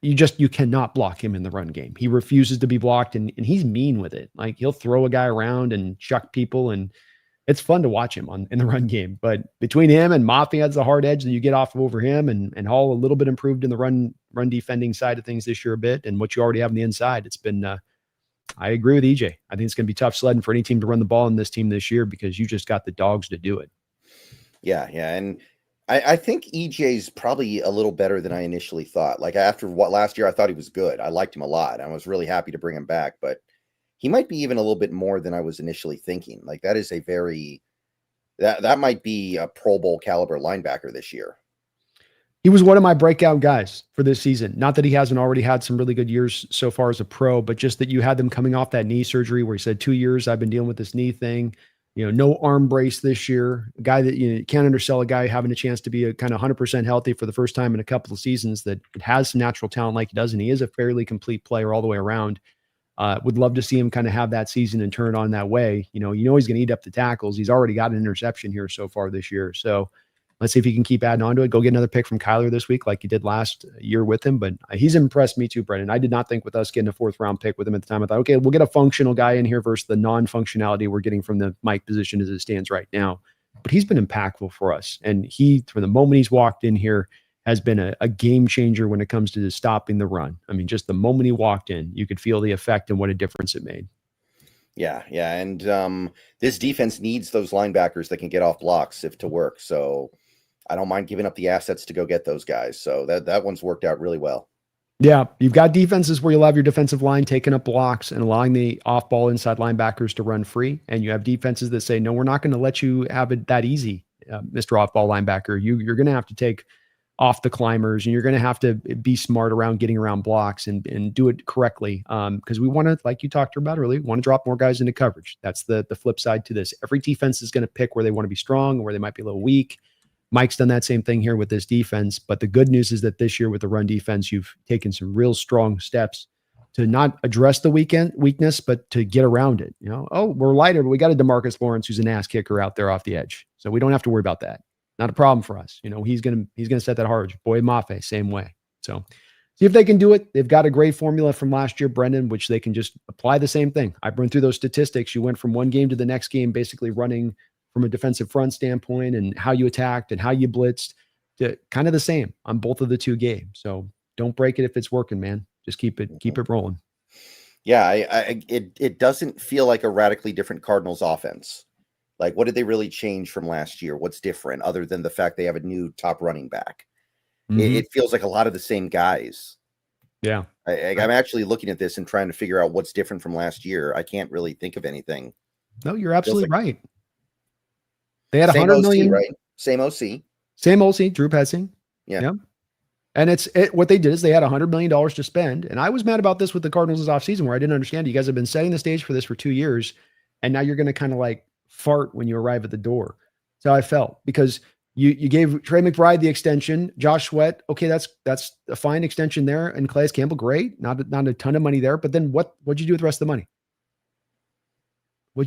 You cannot block him in the run game. He refuses to be blocked and he's mean with it. Like he'll throw a guy around and chuck people and it's fun to watch him in the run game. But between him and Mafi has the hard edge that you get off of over him and Hall a little bit improved in the run defending side of things this year a bit. And what you already have on the inside, it's been, I agree with EJ. I think it's going to be tough sledding for any team to run the ball in this team this year because you just got the dogs to do it. Yeah. And I think EJ's probably a little better than I initially thought. Like after last year, I thought he was good. I liked him a lot. I was really happy to bring him back, but he might be even a little bit more than I was initially thinking. Like that is that might be a Pro Bowl caliber linebacker this year. He was one of my breakout guys for this season. Not that he hasn't already had some really good years so far as a pro, but just that you had them coming off that knee surgery where he said 2 years, I've been dealing with this knee thing. No arm brace this year. A guy that you can't undersell, a guy having a chance to be a kind of 100% healthy for the first time in a couple of seasons that has some natural talent like he does. And he is a fairly complete player all the way around. Would love to see him kind of have that season and turn it on that way. He's going to eat up the tackles. He's already got an interception here so far this year. So let's see if he can keep adding on to it. Go get another pick from Kyler this week like he did last year with him. But he's impressed me too, Brendan. I did not think with us getting a 4th round pick with him at the time. I thought, okay, we'll get a functional guy in here versus the non-functionality we're getting from the Mike position as it stands right now. But he's been impactful for us. And from the moment he's walked in here, has been a game changer when it comes to stopping the run. I mean, just the moment he walked in, you could feel the effect and what a difference it made. Yeah. And this defense needs those linebackers that can get off blocks to work. So I don't mind giving up the assets to go get those guys. So that one's worked out really well. Yeah, you've got defenses where you'll have your defensive line taking up blocks and allowing the off-ball inside linebackers to run free. And you have defenses that say, no, we're not going to let you have it that easy, Mr. Off-ball linebacker. You're going to have to take off the climbers and you're going to have to be smart around getting around blocks and do it correctly. Because we want to, like you talked about earlier, want to drop more guys into coverage. That's the flip side to this. Every defense is going to pick where they want to be strong and where they might be a little weak. Mike's done that same thing here with this defense. But the good news is that this year with the run defense, you've taken some real strong steps to not address the weakness, but to get around it. We're lighter, but we got a DeMarcus Lawrence who's an ass kicker out there off the edge. So we don't have to worry about that. Not a problem for us. He's gonna set that hard. Boyd Mafe, same way. So see if they can do it. They've got a great formula from last year, Brendan, which they can just apply the same thing. I've run through those statistics. You went from one game to the next game, basically running from a defensive front standpoint and how you attacked and how you blitzed to kind of the same on both of the 2 games. So don't break it if it's working, man. Just keep it rolling. Yeah, it doesn't feel like a radically different Cardinals offense. Like, what did they really change from last year? What's different other than the fact they have a new top running back? Mm-hmm. It feels like a lot of the same guys. Yeah. I'm actually looking at this and trying to figure out what's different from last year. I can't really think of anything. No, you're absolutely right. They had same 100 OC, million, right? Same OC. Same OC, Drew Petzing. Yeah. Yep. And what they did is they had $100 million to spend. And I was mad about this with the Cardinals this offseason, where I didn't understand. You guys have been setting the stage for this for 2 years. And now you're going to kind of like fart when you arrive at the door. That's how I felt, because you gave Trey McBride the extension, Josh Sweat. Okay, that's a fine extension there. And Calais Campbell, great. Not a ton of money there. But then what'd you do with the rest of the money?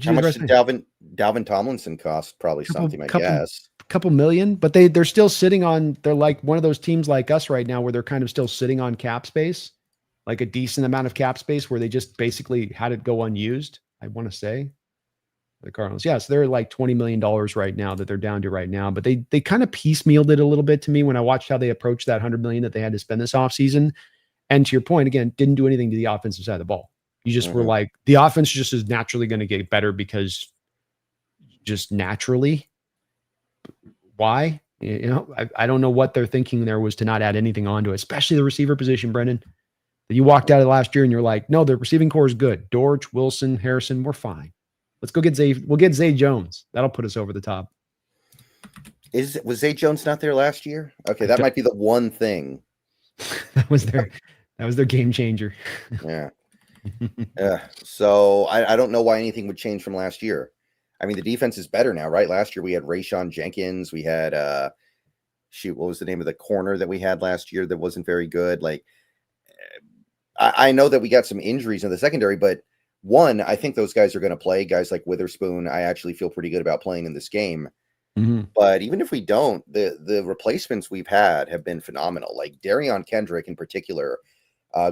How much did Dalvin Tomlinson cost? Probably something, I guess. Couple million, but they're still sitting on, they're like one of those teams like us right now where they're kind of still sitting on cap space, like a decent amount of cap space where they just basically had it go unused. I want to say the Cardinals. Yes, they're like $20 million right now that they're down to right now, but they kind of piecemealed it a little bit to me when I watched how they approached that $100 million that they had to spend this offseason. And to your point, again, didn't do anything to the offensive side of the ball. You just were like, the offense just is naturally going to get better because just naturally. Why? I don't know what they're thinking there was to not add anything onto it, especially the receiver position, Brendan. You walked out of last year and you're like, no, the receiving core is good. Dortch, Wilson, Harrison, we're fine. Let's go get Zay. We'll get Zay Jones. That'll put us over the top. Was Zay Jones not there last year? Okay, that might be the one thing. that was their game changer. Yeah. Yeah. So I don't know why anything would change from last year. I mean, the defense is better now, right? Last year we had Rayshon Jenkins. We had what was the name of the corner that we had last year that wasn't very good? Like, I know that we got some injuries in the secondary, but I think those guys are going to play. Guys like Witherspoon, I actually feel pretty good about playing in this game. Mm-hmm. But even if we don't, the replacements we've had have been phenomenal. Like Darion Kendrick in particular.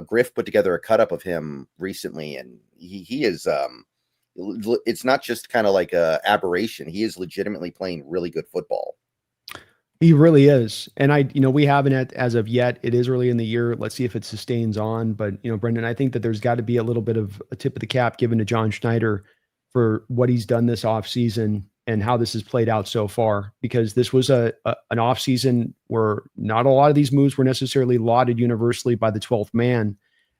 Griff put together a cut up of him recently, and he is it's not just kind of like a aberration. He is legitimately playing really good football. He really is. And we haven't as of yet. It is early in the year. Let's see if it sustains on. But, Brendan, I think that there's got to be a little bit of a tip of the cap given to John Schneider for what he's done this offseason and how this has played out so far, because this was an offseason where not a lot of these moves were necessarily lauded universally by the 12th man.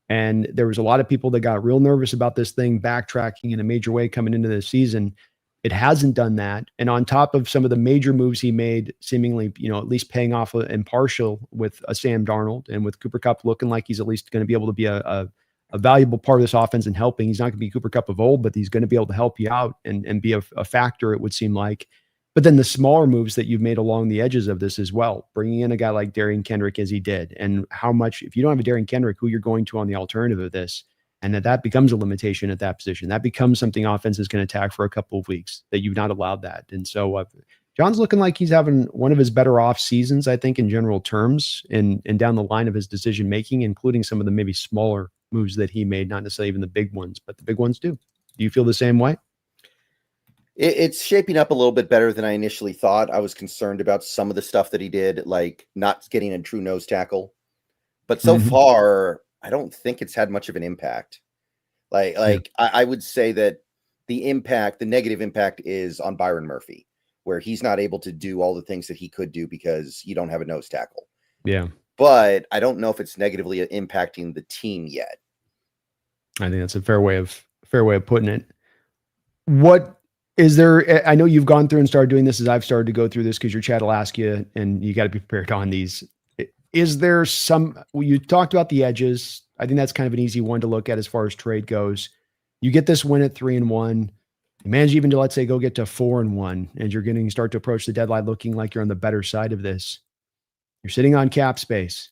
And there was a lot of people that got real nervous about this thing backtracking in a major way coming into the season. It hasn't done that. And on top of some of the major moves he made, seemingly, at least paying off and partial with a Sam Darnold and with Cooper Kupp looking like he's at least going to be able to be a valuable part of this offense and helping. He's not going to be Cooper Kupp of old, but he's going to be able to help you out and be a factor, it would seem like. But then the smaller moves that you've made along the edges of this as well, bringing in a guy like Darian Kendrick as he did, and how much, if you don't have a Darian Kendrick, who you're going to on the alternative of this, and that becomes a limitation at that position. That becomes something offense is going to attack for a couple of weeks, that you've not allowed that. And so John's looking like he's having one of his better off seasons, I think, in general terms, and down the line of his decision making, including some of the maybe smaller moves that he made, not necessarily even the big ones, but the big ones do. Do you feel the same way? It's shaping up a little bit better than I initially thought. I was concerned about some of the stuff that he did, like not getting a true nose tackle. But so far, I don't think it's had much of an impact. I would say that the negative impact is on Byron Murphy, where he's not able to do all the things that he could do because you don't have a nose tackle. Yeah. But I don't know if it's negatively impacting the team yet. I think that's a fair way of putting it. What is there? I know you've gone through and started doing this as I've started to go through this, because your chat will ask you, and you got to be prepared on these. Is there you talked about the edges. I think that's kind of an easy one to look at as far as trade goes. You get this win at 3-1. You manage even to, let's say, go get to 4-1, and you're start to approach the deadline looking like you're on the better side of this. You're sitting on cap space.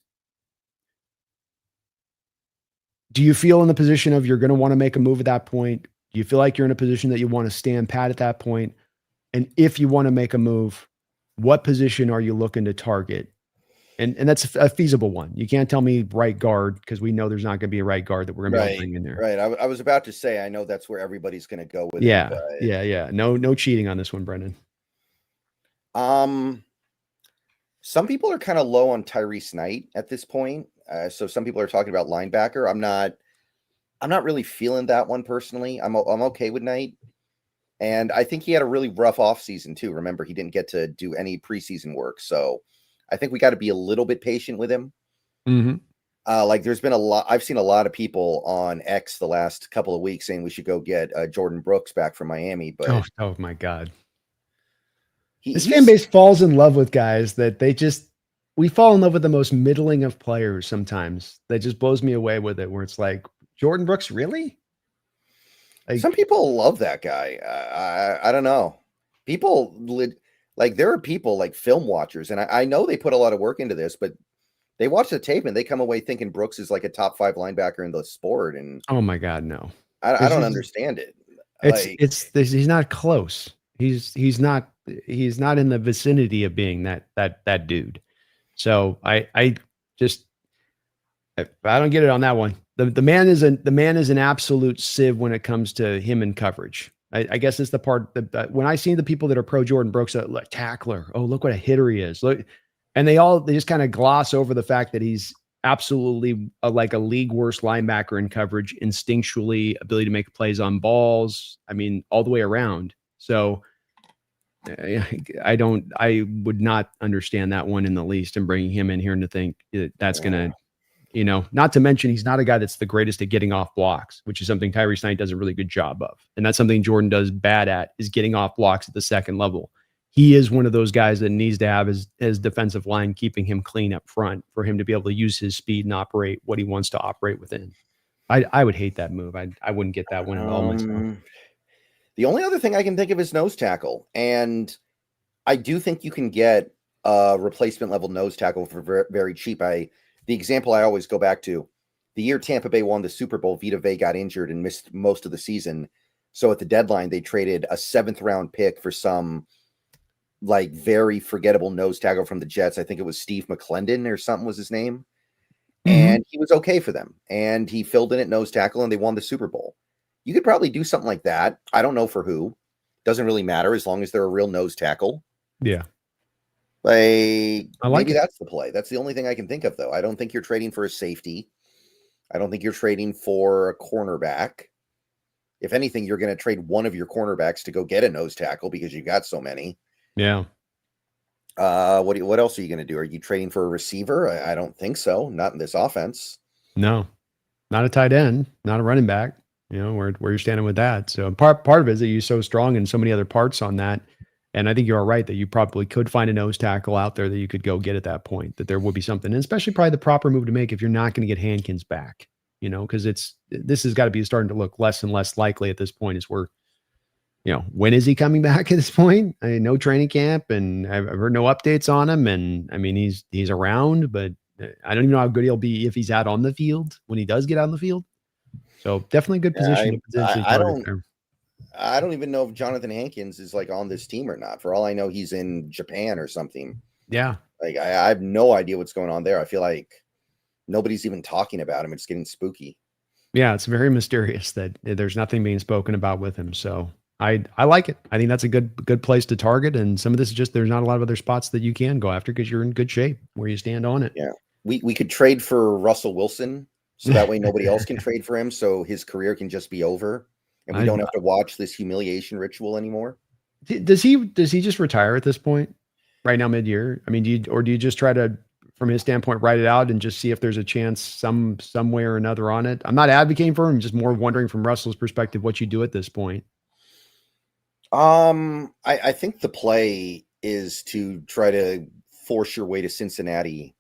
Do you feel in the position of you're going to want to make a move at that point? Do you feel like you're in a position that you want to stand pat at that point? And if you want to make a move, what position are you looking to target? And that's a feasible one. You can't tell me right guard, because we know there's not going to be a right guard that we're going to be able to bring in there. Right. I was about to say, I know that's where everybody's going to go with it. Yeah. No cheating on this one, Brendan. Some people are kind of low on Tyrese Knight at this point. So some people are talking about linebacker. I'm not really feeling that one personally. I'm okay with Knight. And I think he had a really rough offseason too. Remember, he didn't get to do any preseason work. So I think we got to be a little bit patient with him. Mm-hmm. There's been I've seen a lot of people on X the last couple of weeks saying we should go get Jordan Brooks back from Miami. But oh my God. This fan base falls in love with guys that we fall in love with the most middling of players sometimes. That just blows me away with it, where it's like, Jordan Brooks, really? Like, some people love that guy. I don't know. There are people like film watchers, and I know they put a lot of work into this, but they watch the tape and they come away thinking Brooks is like a top 5 linebacker in the sport. And oh my God, no. I don't understand it. He's not close. He's not in the vicinity of being that dude. So I don't get it on that one. The man is an absolute sieve when it comes to him in coverage. I guess it's the part that when I see the people that are pro Jordan Brooks, like tackler, oh, look what a hitter he is. Look, and they just kind of gloss over the fact that he's absolutely like a league worst linebacker in coverage, instinctually, ability to make plays on balls. I mean, all the way around. So I would not understand that one in the least, and bringing him in here and to think that's going to, not to mention he's not a guy that's the greatest at getting off blocks, which is something Tyrese Knight does a really good job of. And that's something Jordan does bad at, is getting off blocks at the second level. He is one of those guys that needs to have his defensive line keeping him clean up front for him to be able to use his speed and operate what he wants to operate within. I would hate that move. I wouldn't get that one at all myself. The only other thing I can think of is nose tackle. And I do think you can get a replacement level nose tackle for very, very cheap. The example I always go back to, the year Tampa Bay won the Super Bowl, Vita Vea got injured and missed most of the season. So at the deadline, they traded a 7th round pick for some like very forgettable nose tackle from the Jets. I think it was Steve McClendon or something was his name. And he was okay for them. And he filled in at nose tackle and they won the Super Bowl. You could probably do something like that. I don't know for who. Doesn't really matter as long as they're a real nose tackle. Yeah. Maybe that's the play. That's the only thing I can think of, though. I don't think you're trading for a safety. I don't think you're trading for a cornerback. If anything, you're going to trade one of your cornerbacks to go get a nose tackle because you've got so many. Yeah. What else are you going to do? Are you trading for a receiver? I don't think so. Not in this offense. No, not a tight end, not a running back. Where you're standing with that. So part of it is that you're so strong in so many other parts on that. And I think you are right that you probably could find a nose tackle out there that you could go get at that point, that there would be something, and especially probably the proper move to make if you're not going to get Hankins back, because this has got to be starting to look less and less likely at this point as we're, when is he coming back at this point? I mean, no training camp, and I've heard no updates on him. And I mean, he's around, but I don't even know how good he'll be if he's out on the field when he does get out on the field. So definitely good position. I don't even know if Jonathan Hankins is like on this team or not. For all I know, he's in Japan or something. Yeah. Like I have no idea what's going on there. I feel like nobody's even talking about him. It's getting spooky. Yeah, it's very mysterious that there's nothing being spoken about with him. So I like it. I think that's a good place to target. And some of this is just, there's not a lot of other spots that you can go after because you're in good shape where you stand on it. Yeah. We could trade for Russell Wilson. So that way nobody else can trade for him. So his career can just be over. And we don't have to watch this humiliation ritual anymore. Does he just retire at this point right now, mid-year? I mean, do you just try to, from his standpoint, write it out and just see if there's a chance some way or another on it? I'm not advocating for him. I'm just more wondering from Russell's perspective, what you do at this point. I think the play is to try to force your way to Cincinnati.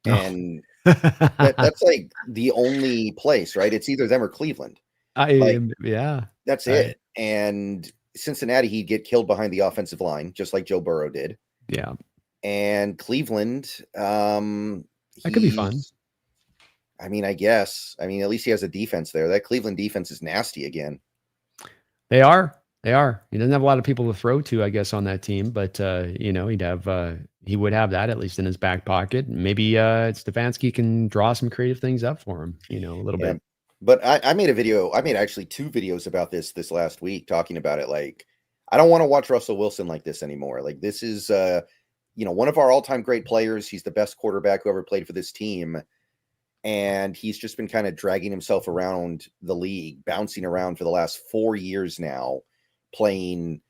And that's like the only place, right? It's either them or Cleveland. Yeah, that's it. And Cincinnati, he'd get killed behind the offensive line, just like Joe Burrow did. Yeah. And Cleveland, that could be fun. I mean, I guess. I mean, at least he has a defense there. That Cleveland defense is nasty again. They are. He doesn't have a lot of people to throw to, I guess, on that team, but he would have that at least in his back pocket. Maybe Stefanski can draw some creative things up for him, a little bit. But I made a video. I made actually 2 videos about this last week talking about it. Like, I don't want to watch Russell Wilson like this anymore. Like, this is, one of our all-time great players. He's the best quarterback who ever played for this team. And he's just been kind of dragging himself around the league, bouncing around for the last 4 years now, playing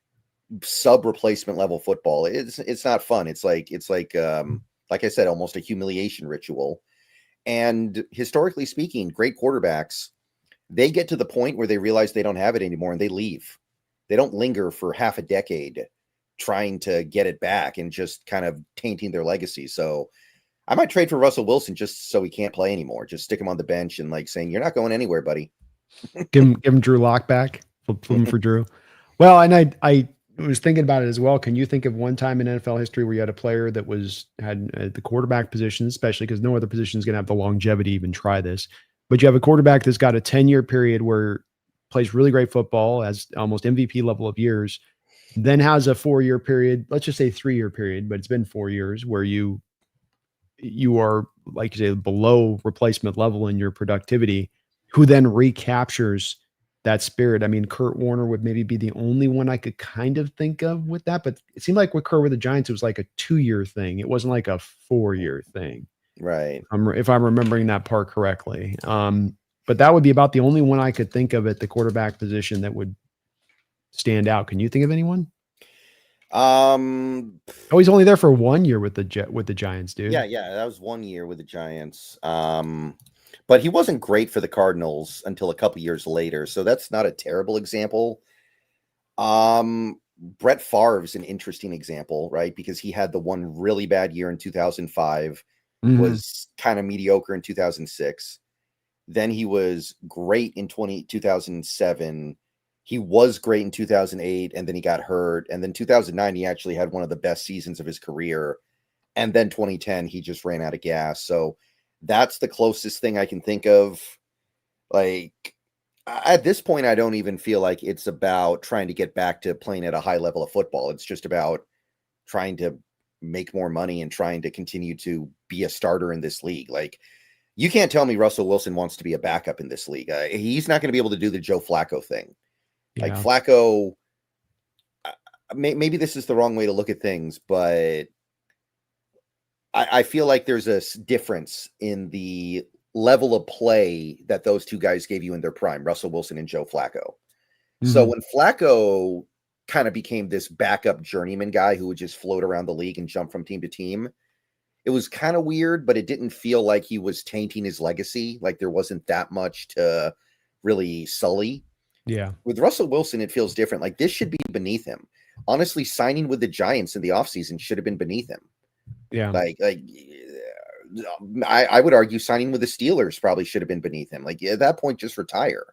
sub-replacement level football. It's not fun. It's like I said, almost a humiliation ritual. And historically speaking, great quarterbacks, they get to the point where they realize they don't have it anymore and they leave. They don't linger for half a decade trying to get it back and just kind of tainting their legacy. So I might trade for Russell Wilson just so he can't play anymore. Just stick him on the bench and like saying, you're not going anywhere, buddy. Give him Drew Lock back. Flip him for Drew. Well, and I was thinking about it as well. Can you think of one time in NFL history where you had a player that had the quarterback position, especially because no other position is going to have the longevity to even try this, but you have a quarterback that's got a 10-year period where plays really great football, has almost MVP level of years, then has a 4-year period, let's just say 3-year period, but it's been 4 years where you are, like you say, below replacement level in your productivity, who then recaptures that spirit. I mean, Kurt Warner would maybe be the only one I could kind of think of with that, but it seemed like with Kurt with the Giants, it was like a 2-year thing. It wasn't like a 4-year thing. Right. If I'm remembering that part correctly. But that would be about the only one I could think of at the quarterback position that would stand out. Can you think of anyone? Oh, he's only there for 1 year with the Giants, dude. Yeah, that was 1 year with the Giants. But he wasn't great for the Cardinals until a couple years later, so that's not a terrible example. Brett Favre is an interesting example, right? Because he had the one really bad year in 2005, was kind of mediocre in 2006. Then he was great in 2007. He was great in 2008, and then he got hurt. And then 2009, he actually had one of the best seasons of his career. And then 2010, he just ran out of gas. So that's the closest thing I can think of. Like, at this point, I don't even feel like it's about trying to get back to playing at a high level of football. It's just about trying to make more money and trying to continue to be a starter in this league. Like, you can't tell me Russell Wilson wants to be a backup in this league. He's not going to be able to do the Joe Flacco thing. Yeah. Like Flacco, maybe this is the wrong way to look at things, but I feel like there's a difference in the level of play that those two guys gave you in their prime, Russell Wilson and Joe Flacco. So when Flacco kind of became this backup journeyman guy who would just float around the league and jump from team to team, it was kind of weird, but it didn't feel like he was tainting his legacy. Like there wasn't that much to really sully. Yeah. With Russell Wilson, it feels different. Like this should be beneath him. Honestly, signing with the Giants in the offseason should have been beneath him. Yeah. Like I would argue signing with the Steelers probably should have been beneath him. Like at that point, just retire.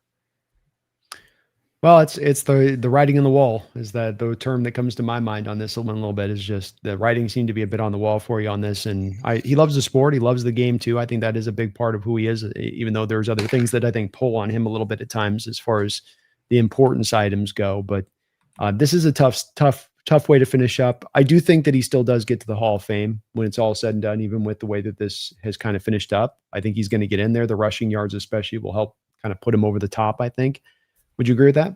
Well, it's the writing on the wall is that the term that comes to my mind on this one a little bit is just the writing seemed to be a bit on the wall for you on this. And he loves the sport. He loves the game too. I think that is a big part of who he is, even though there's other things that I think pull on him a little bit at times as far as the importance items go. But this is a tough way to finish up. I do think that he still does get to the Hall of Fame when it's all said and done, even with the way that this has kind of finished up. I think he's going to get in there. The rushing yards especially will help kind of put him over the top, I think. Would you agree with that?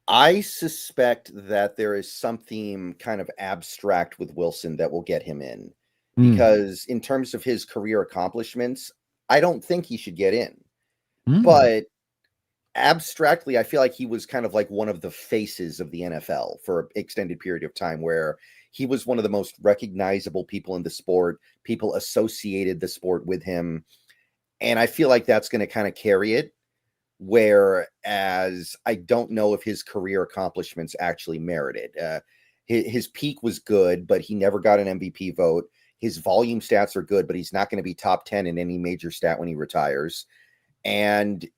I suspect that there is something kind of abstract with Wilson that will get him in because in terms of his career accomplishments, I don't think he should get in. But abstractly, I feel like he was kind of like one of the faces of the NFL for an extended period of time where he was one of the most recognizable people in the sport. People associated the sport with him. And I feel like that's going to kind of carry it. Whereas I don't know if his career accomplishments actually merited. His peak was good, but he never got an MVP vote. His volume stats are good, but he's not going to be top 10 in any major stat when he retires. And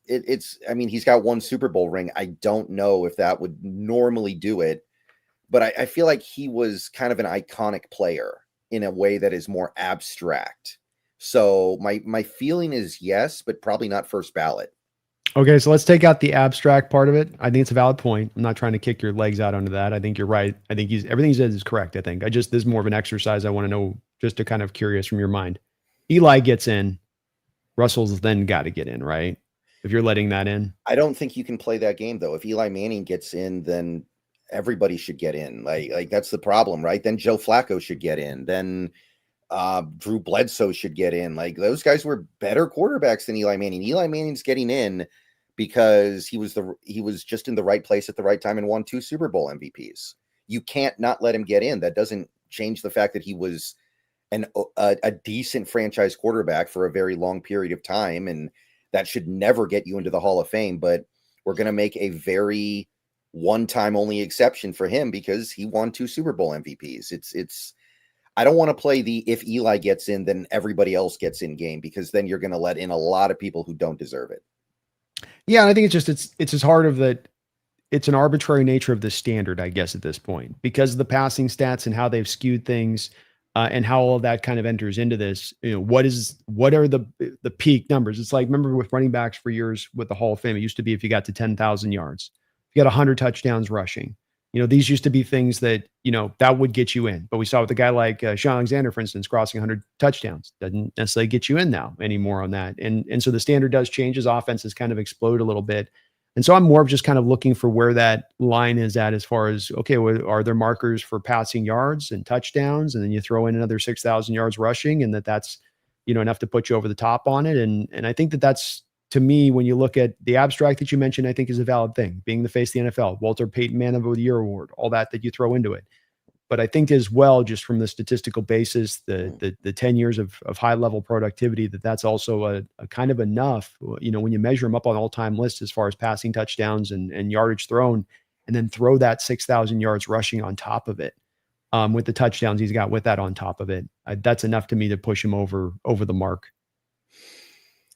I mean, he's got one Super Bowl ring. I don't know if that would normally do it, but I feel like he was kind of an iconic player in a way that is more abstract. So my feeling is yes, but probably not first ballot. Okay, so let's take out the abstract part of it. I think it's a valid point. I'm not trying to kick your legs out onto that. I think you're right. I think everything he says is correct. I think this is more of an exercise. I want to know, just to kind of curious from your mind. Eli gets in, Russell's then got to get in, right? If you're letting that in, I don't think you can play that game though. If Eli Manning gets in, then everybody should get in. Like that's the problem, right? Then Joe Flacco should get in. Then Drew Bledsoe should get in. Like those guys were better quarterbacks than Eli Manning. Eli Manning's getting in because he was just in the right place at the right time and won 2 Super Bowl MVPs. You can't not let him get in. That doesn't change the fact that he was a decent franchise quarterback for a very long period of time, and that should never get you into the Hall of Fame. But we're going to make a very one-time only exception for him because he won 2 Super Bowl MVPs. It's I don't want to play the if Eli gets in, then everybody else gets in game, because then you're going to let in a lot of people who don't deserve it. Yeah, and I think it's as hard of that. It's an arbitrary nature of the standard, I guess, at this point, because of the passing stats and how they've skewed things, and how all of that kind of enters into this. What are the peak numbers? It's like, remember with running backs for years with the Hall of Fame, it used to be if you got to 10,000 yards, if you got 100 touchdowns rushing. These used to be things that, that would get you in. But we saw with a guy like Sean Alexander, for instance, crossing 100 touchdowns. Doesn't necessarily get you in now anymore on that. And so the standard does change as offenses kind of explode a little bit. And so I'm more of just kind of looking for where that line is at, as far as, okay, are there markers for passing yards and touchdowns? And then you throw in another 6,000 yards rushing, and that's, enough to put you over the top on it. And I think that's, to me, when you look at the abstract that you mentioned, I think is a valid thing. Being the face of the NFL, Walter Payton Man of the Year award, all that you throw into it. But I think as well, just from the statistical basis, the 10 years of high level productivity, that's also a kind of enough, when you measure them up on all time lists as far as passing touchdowns and yardage thrown, and then throw that 6,000 yards rushing on top of it, with the touchdowns he's got with that on top of it. That's enough to me to push him over the mark.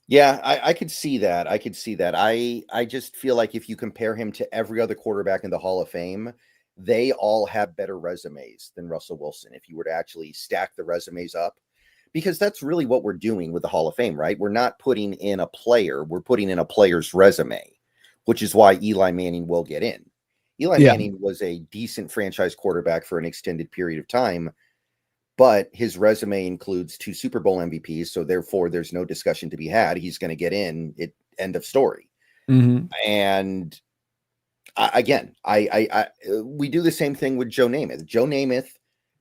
Yeah, I could see that. I just feel like if you compare him to every other quarterback in the Hall of Fame, they all have better resumes than Russell Wilson, if you were to actually stack the resumes up, because that's really what we're doing with the Hall of Fame, right? We're not putting in a player, we're putting in a player's resume, which is why Eli Manning will get in. Eli Manning was a decent franchise quarterback for an extended period of time, but his resume includes 2 Super Bowl MVPs, so therefore there's no discussion to be had. He's going to get in. End of story. Mm-hmm. And we do the same thing with Joe Namath. Joe Namath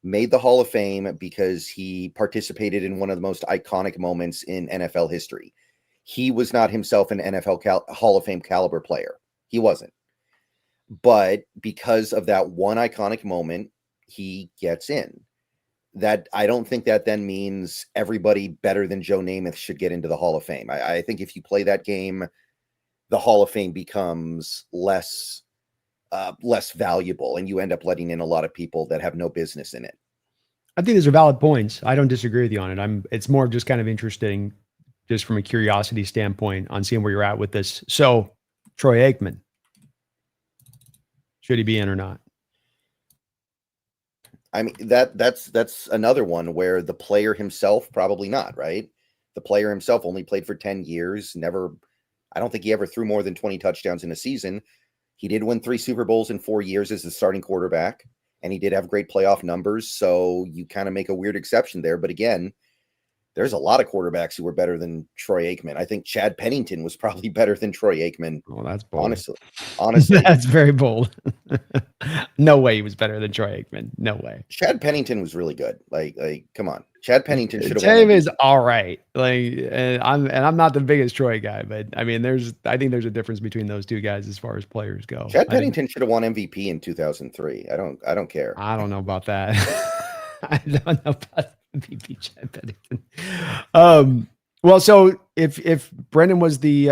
made the Hall of Fame because he participated in one of the most iconic moments in NFL history. He was not himself an NFL Hall of Fame caliber player. He wasn't. But because of that one iconic moment, he gets in. That I don't think that then means everybody better than Joe Namath should get into the Hall of Fame. I think if you play that game, the Hall of Fame becomes less valuable, and you end up letting in a lot of people that have no business in it. I think those are valid points. I don't disagree with you on it. It's more just kind of interesting, just from a curiosity standpoint, on seeing where you're at with this. So, Troy Aikman, should he be in or not? I mean, that's another one where the player himself, probably not, right? The player himself only played for 10 years. I don't think he ever threw more than 20 touchdowns in a season. He did win 3 Super Bowls in 4 years as the starting quarterback, and he did have great playoff numbers. So you kind of make a weird exception there. But again, there's a lot of quarterbacks who were better than Troy Aikman. I think Chad Pennington was probably better than Troy Aikman. Oh, that's bold. Honestly. That's very bold. No way he was better than Troy Aikman. No way. Chad Pennington was really good. Like, come on. Chad Pennington should have won. Is all right. I'm not the biggest Troy guy, but I mean, I think there's a difference between those two guys as far as players go. Chad Pennington should have won MVP in 2003. I don't care. I don't know about that. I don't know about MVP Chad Pennington. Well, so if Brendan was the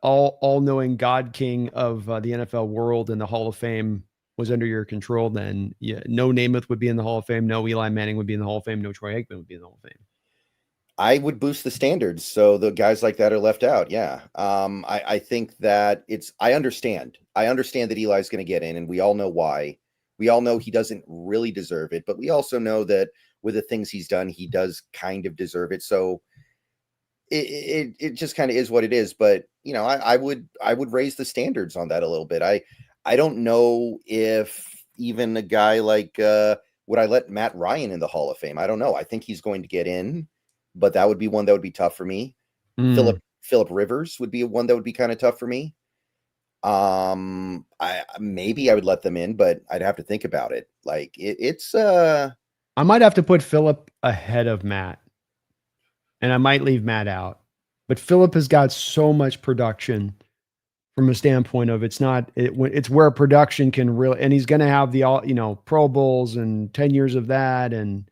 all-knowing God King of the NFL world, and the Hall of Fame was under your control, then no Namath would be in the Hall of Fame, no Eli Manning would be in the Hall of Fame, no Troy Aikman would be in the Hall of Fame. I would boost the standards so the guys like that are left out. Yeah. I think that I understand that Eli's going to get in, and we all know why. We all know he doesn't really deserve it, but we also know that with the things he's done, he does kind of deserve it. So it just kind of is what it is. But I would raise the standards on that a little bit. I don't know if even a guy like would I let Matt Ryan in the Hall of Fame? I don't know. I think he's going to get in, but that would be one that would be tough for me. Phillip Rivers would be one that would be kind of tough for me. I would let them in, but I'd have to think about it. Like it's I might have to put Phillip ahead of Matt, and I might leave Matt out. But Phillip has got so much production from a standpoint of it's where production can really, and he's going to have the Pro Bowls and 10 years of that, and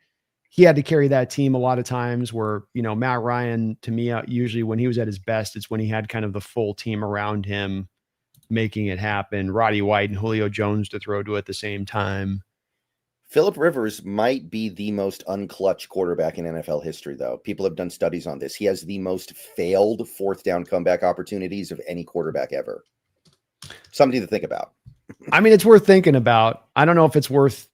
he had to carry that team a lot of times. Where Matt Ryan, to me, usually when he was at his best, it's when he had kind of the full team around him. making it happen. Roddy White and Julio Jones to throw to at the same time. Phillip Rivers might be the most unclutch quarterback in NFL history, though. People have done studies on this. He has the most failed fourth down comeback opportunities of any quarterback ever. Something to think about. I mean, it's worth thinking about. I don't know if it's worth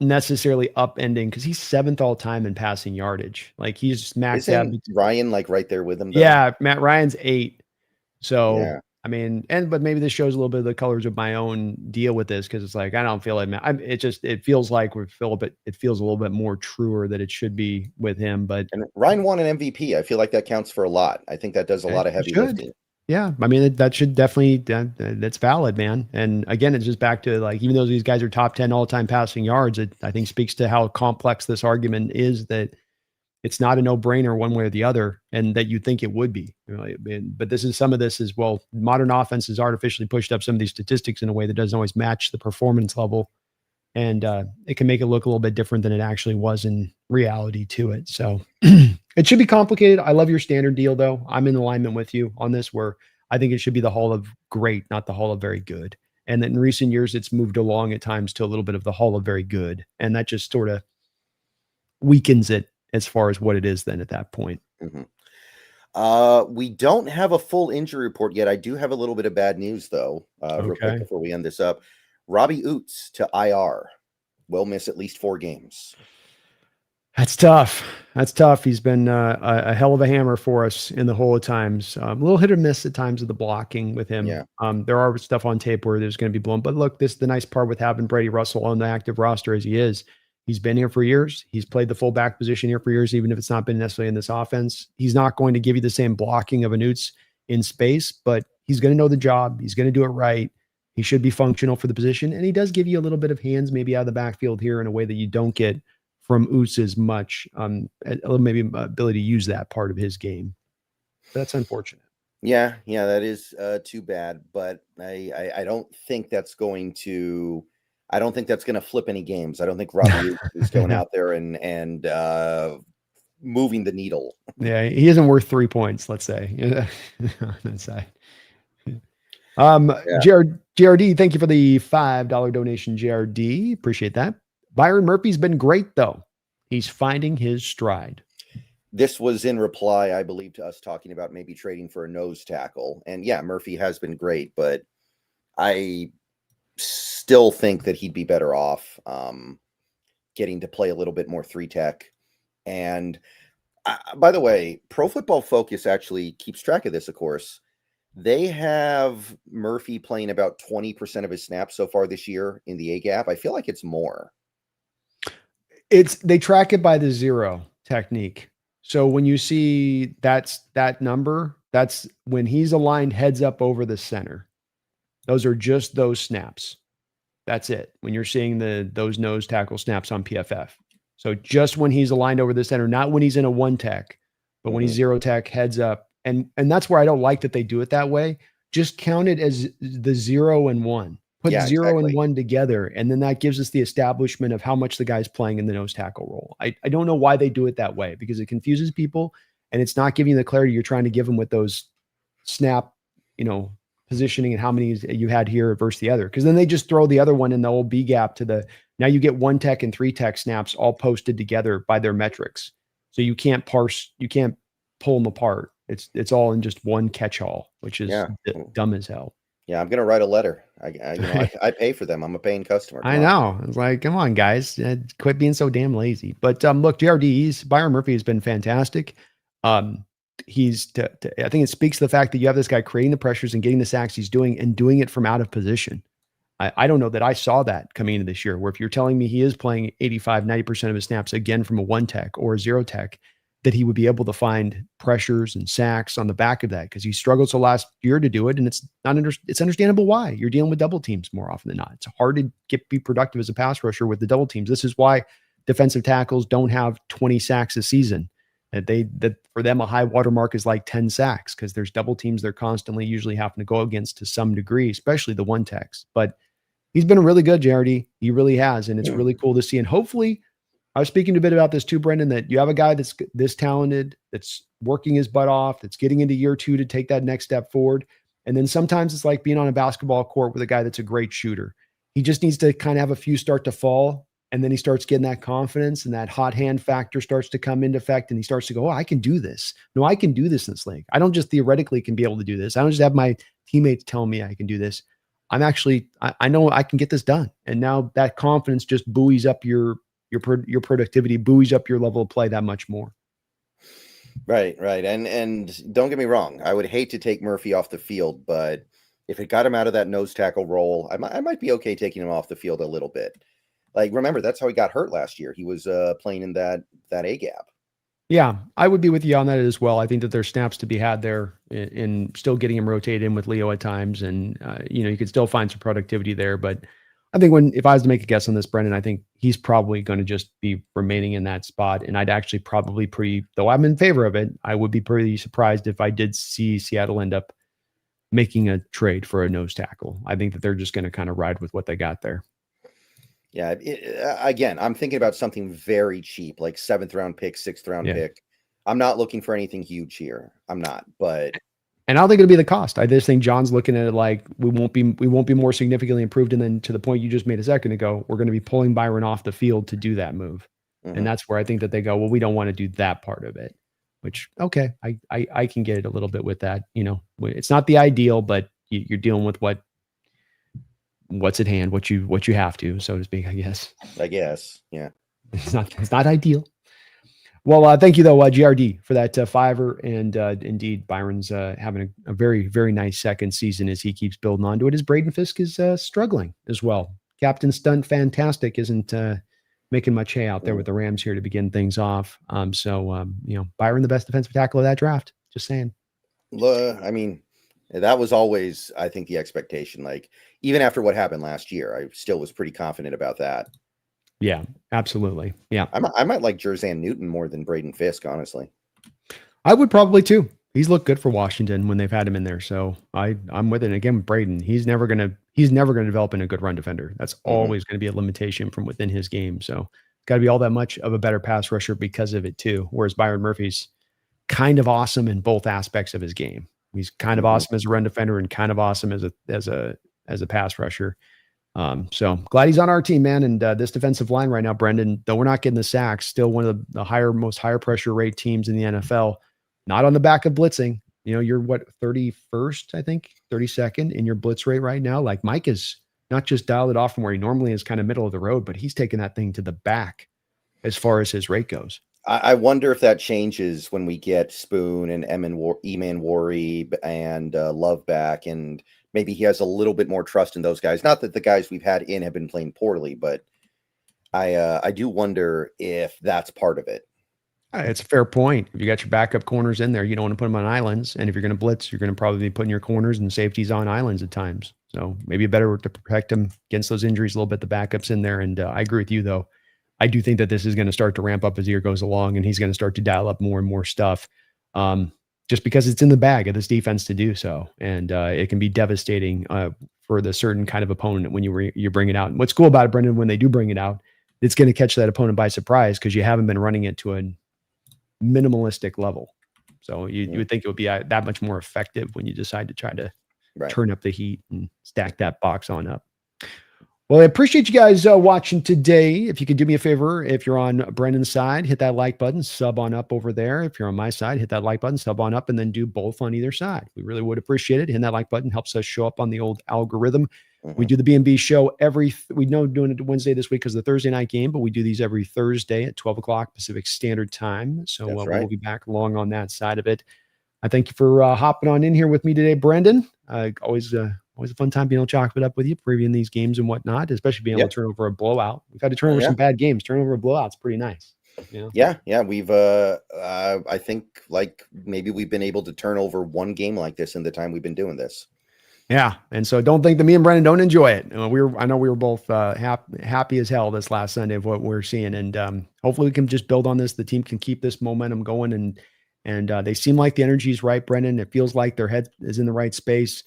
necessarily upending because he's 7th all time in passing yardage. Like he's maxed out. Ryan like right there with him, though? Yeah, Matt Ryan's 8. So yeah. I mean, but maybe this shows a little bit of the colors of my own deal with this because it's like I don't feel like it feels like with Phillip, it feels a little bit more truer that it should be with him. But Ryan won an MVP. I feel like that counts for a lot. I think that does a lot of heavy lifting. Yeah, I mean that should definitely that's valid, man. And again, it's just back to like even though these guys are top 10 all-time passing yards, it I think speaks to how complex this argument is that it's not a no-brainer one way or the other, and that you think it would be. But some of this is, well, modern offenses artificially pushed up some of these statistics in a way that doesn't always match the performance level, and it can make it look a little bit different than it actually was in reality to it. So it should be complicated. I love your standard deal, though. I'm in alignment with you on this, where I think it should be the Hall of Great, not the Hall of Very Good. And that in recent years, it's moved along at times to a little bit of the Hall of Very Good, and that just sort of weakens it as far as what it is then at that point. Mm-hmm. We don't have a full injury report yet. I do have a little bit of bad news, though, real quick before we end this up. Robbie Oots to IR. Will miss at least 4 games. That's tough. He's been a hell of a hammer for us in the whole of times. A little hit or miss at times of the blocking with him. Yeah. There are stuff on tape where there's going to be blown. But look, the nice part with having Brady Russell on the active roster as he is. He's been here for years. He's played the fullback position here for years, even if it's not been necessarily in this offense. He's not going to give you the same blocking of an Oots in space, but he's going to know the job. He's going to do it right. He should be functional for the position. And he does give you a little bit of hands maybe out of the backfield here in a way that you don't get from Oots as much. Maybe ability to use that part of his game. But that's unfortunate. Yeah, that is too bad. But I don't think that's going to flip any games. I don't think Robbie is going out there and moving the needle. Yeah, he isn't worth 3 points, let's say. On that side. JRD, thank you for the $5 donation, JRD. Appreciate that. Byron Murphy's been great, though. He's finding his stride. This was in reply, I believe, to us talking about maybe trading for a nose tackle. And yeah, Murphy has been great, but I still think that he'd be better off getting to play a little bit more 3-tech. And by the way, Pro Football Focus actually keeps track of this, of course. They have Murphy playing about 20% of his snaps so far this year in the A-gap. I feel like it's more. They track it by the zero technique. So when you see that number, that's when he's aligned heads up over the center. Those are just those snaps. That's it. When you're seeing those nose tackle snaps on PFF. So just when he's aligned over the center, not when he's in a 1-tech, but when he's 0-tech heads up. And that's where I don't like that they do it that way. Just count it as the 0 and 1. Put 0 and 1 together. And then that gives us the establishment of how much the guy's playing in the nose tackle role. I don't know why they do it that way, because it confuses people and it's not giving you the clarity you're trying to give them with those snap, positioning and how many you had here versus the other. Because then they just throw the other one in the old B gap now you get 1-tech and 3-tech snaps all posted together by their metrics. So you can't pull them apart. It's all in just one catch-all, which is dumb as hell. Yeah, I'm gonna write a letter. I pay for them. I'm a paying customer. I know. It's like, come on, guys, quit being so damn lazy. But look, JRD, Byron Murphy has been fantastic. I think it speaks to the fact that you have this guy creating the pressures and getting the sacks he's doing and doing it from out of position. I don't know that I saw that coming into this year, where if you're telling me he is playing 85, 90% of his snaps again from a 1-tech or a 0-tech, that he would be able to find pressures and sacks on the back of that, because he struggled so last year to do it. And it's understandable why. You're dealing with double teams more often than not. It's hard to be productive as a pass rusher with the double teams. This is why defensive tackles don't have 20 sacks a season. That for them, a high watermark is like 10 sacks, because there's double teams they're constantly usually having to go against to some degree, especially the 1-techs. But he's been really good, JRD. He really has. And it's really cool to see. And hopefully, I was speaking a bit about this too, Brendan, that you have a guy that's this talented, that's working his butt off, that's getting into year 2 to take that next step forward. And then sometimes it's like being on a basketball court with a guy that's a great shooter. He just needs to kind of have a few start to fall, and then he starts getting that confidence, and that hot hand factor starts to come into effect, and he starts to go, oh, I can do this. No, I can do this in this league. I don't just theoretically can be able to do this. I don't just have my teammates telling me I can do this. I'm actually, I know I can get this done. And now that confidence just buoys up your productivity, buoys up your level of play that much more. Right. And don't get me wrong, I would hate to take Murphy off the field, but if it got him out of that nose tackle role, I might be okay taking him off the field a little bit. Like, remember, that's how he got hurt last year. He was playing in that A gap. Yeah, I would be with you on that as well. I think that there's snaps to be had there in still getting him rotated in with Leo at times. And, you could still find some productivity there. But I think if I was to make a guess on this, Brendan, I think he's probably going to just be remaining in that spot. And I'd actually probably though I'm in favor of it, I would be pretty surprised if I did see Seattle end up making a trade for a nose tackle. I think that they're just going to kind of ride with what they got there. Yeah. Again, I'm thinking about something very cheap, like 7th round pick, 6th round pick. I'm not looking for anything huge here. I'm not, but. And I don't think it'll be the cost. I just think John's looking at it like we won't be more significantly improved. And then to the point you just made a second ago, we're going to be pulling Byron off the field to do that move. Mm-hmm. And that's where I think that they go, well, we don't want to do that part of it, which, okay, I can get it a little bit with that. It's not the ideal, but you're dealing with what's at hand, what you have to, so to speak, I guess. Yeah. It's not ideal. Well, thank you though, GRD, for that fiver, and indeed, Byron's having a very, very nice second season as he keeps building onto it. As Braden Fisk is struggling as well. Captain Stunt Fantastic isn't making much hay out there with the Rams here to begin things off. Byron, the best defensive tackle of that draft. Just saying. I mean, that was always, I think, the expectation. Like, even after what happened last year, I still was pretty confident about that. Yeah, absolutely. Yeah. I might like Jerzan Newton more than Braden Fisk, honestly. I would probably too. He's looked good for Washington when they've had him in there. So I'm with it. And again, with Braden, he's never gonna develop into a good run defender. That's always going to be a limitation from within his game. So got to be all that much of a better pass rusher because of it too. Whereas Byron Murphy's kind of awesome in both aspects of his game. He's kind of awesome as a run defender and kind of awesome as a pass rusher. So glad he's on our team, man. And this defensive line right now, Brendan, though we're not getting the sacks, still one of the most higher pressure rate teams in the NFL. Not on the back of blitzing. You're 31st, I think, 32nd in your blitz rate right now. Like, Mike is not just dialed it off from where he normally is, kind of middle of the road, but he's taking that thing to the back as far as his rate goes. I wonder if that changes when we get Spoon and Eman Worry and Love back, and maybe he has a little bit more trust in those guys. Not that the guys we've had in have been playing poorly, but I do wonder if that's part of it. It's a fair point. If you got your backup corners in there, you don't want to put them on islands. And if you're going to blitz, you're going to probably be putting your corners and safeties on islands at times. So maybe better to protect them against those injuries a little bit, the backups in there. And I agree with you, though. I do think that this is going to start to ramp up as the year goes along, and he's going to start to dial up more and more stuff just because it's in the bag of this defense to do so. And it can be devastating for the certain kind of opponent when you bring it out. And what's cool about it, Brendan, when they do bring it out, it's going to catch that opponent by surprise because you haven't been running it to a minimalistic level. So you would think it would be that much more effective when you decide to try to turn up the heat and stack that box on up. Well, I appreciate you guys watching today. If you could do me a favor, if you're on Brendan's side, hit that like button, sub on up over there. If you're on my side, hit that like button, sub on up, and then do both on either side. We really would appreciate it. Hitting that like button helps us show up on the old algorithm. We do the BNB show we know doing it Wednesday this week because of the Thursday night game, but we do these every Thursday at 12 o'clock Pacific Standard Time. So we'll be back along on that side of it. I thank you for hopping on in here with me today, Brendan. Always a fun time being able to chalk it up with you, previewing these games and whatnot, especially being able to turn over a blowout. We've had to turn over some bad games. Turn over a blowout's pretty nice. Yeah. We've, I think, like, maybe we've been able to turn over one game like this in the time we've been doing this. Yeah. And so don't think that me and Brendan don't enjoy it. I know we were both happy as hell this last Sunday of what we're seeing. And hopefully we can just build on this. The team can keep this momentum going. And they seem like the energy is right, Brendan. It feels like their head is in the right space.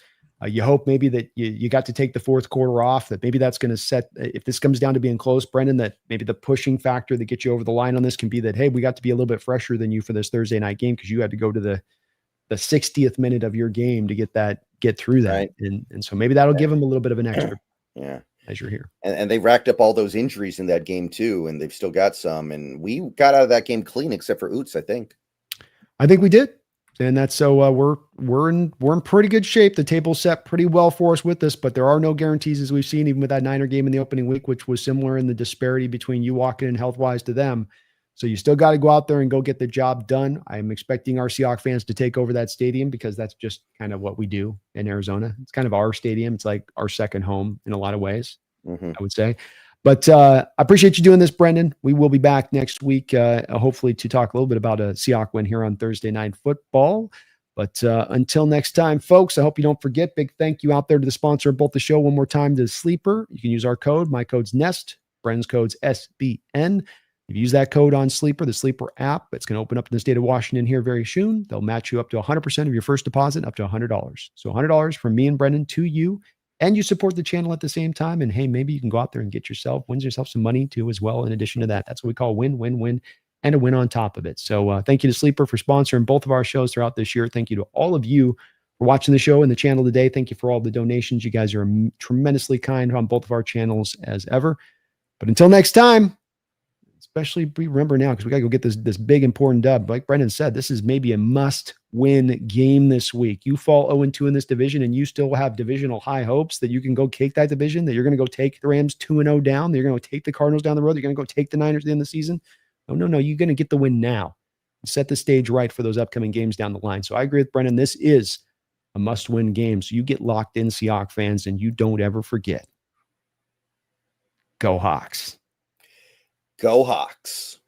You hope maybe that you got to take the fourth quarter off, that maybe that's going to set, if this comes down to being close, Brendan, that maybe the pushing factor that gets you over the line on this can be that, hey, we got to be a little bit fresher than you for this Thursday night game because you had to go to the 60th minute of your game to get through that. Right. And so maybe that'll give them a little bit of an extra yeah, measure here. And they racked up all those injuries in that game too, and they've still got some. And we got out of that game clean, except for Oots, I think. I think we did. And that's so we're in pretty good shape. The table's set pretty well for us with this, but there are no guarantees, as we've seen, even with that Niner game in the opening week, which was similar in the disparity between you walking in health-wise to them. So you still got to go out there and go get the job done. I'm expecting our Seahawks fans to take over that stadium because that's just kind of what we do in Arizona. It's kind of our stadium. It's like our second home in a lot of ways, I would say. But I appreciate you doing this, Brendan. We will be back next week, hopefully to talk a little bit about a Seahawks win here on Thursday Night Football. But until next time, folks, I hope you don't forget, big thank you out there to the sponsor of both the show one more time, to Sleeper. You can use our code. My code's Nest. Brendan's code's SBN. If you use that code on Sleeper, the Sleeper app, it's going to open up in the state of Washington here very soon. They'll match you up to 100% of your first deposit, up to $100. So $100 from me and Brendan to you. And you support the channel at the same time. And hey, maybe you can go out there and win yourself some money too as well. In addition to that, that's what we call win, win, win, and a win on top of it. So thank you to Sleeper for sponsoring both of our shows throughout this year. Thank you to all of you for watching the show and the channel today. Thank you for all the donations. You guys are tremendously kind on both of our channels as ever. But until next time, especially remember now, because we got to go get this big important dub. Like Brendan said, this is maybe a must-win game this week. You fall 0-2 in this division, and you still have divisional high hopes that you can go cake that division, that you're going to go take the Rams 2-0 down, that you're going to take the Cardinals down the road, that you're going to go take the Niners at the end of the season. No. You're going to get the win now. Set the stage right for those upcoming games down the line. So I agree with Brendan. This is a must-win game. So you get locked in, Seahawks fans, and you don't ever forget. Go Hawks. Go Hawks.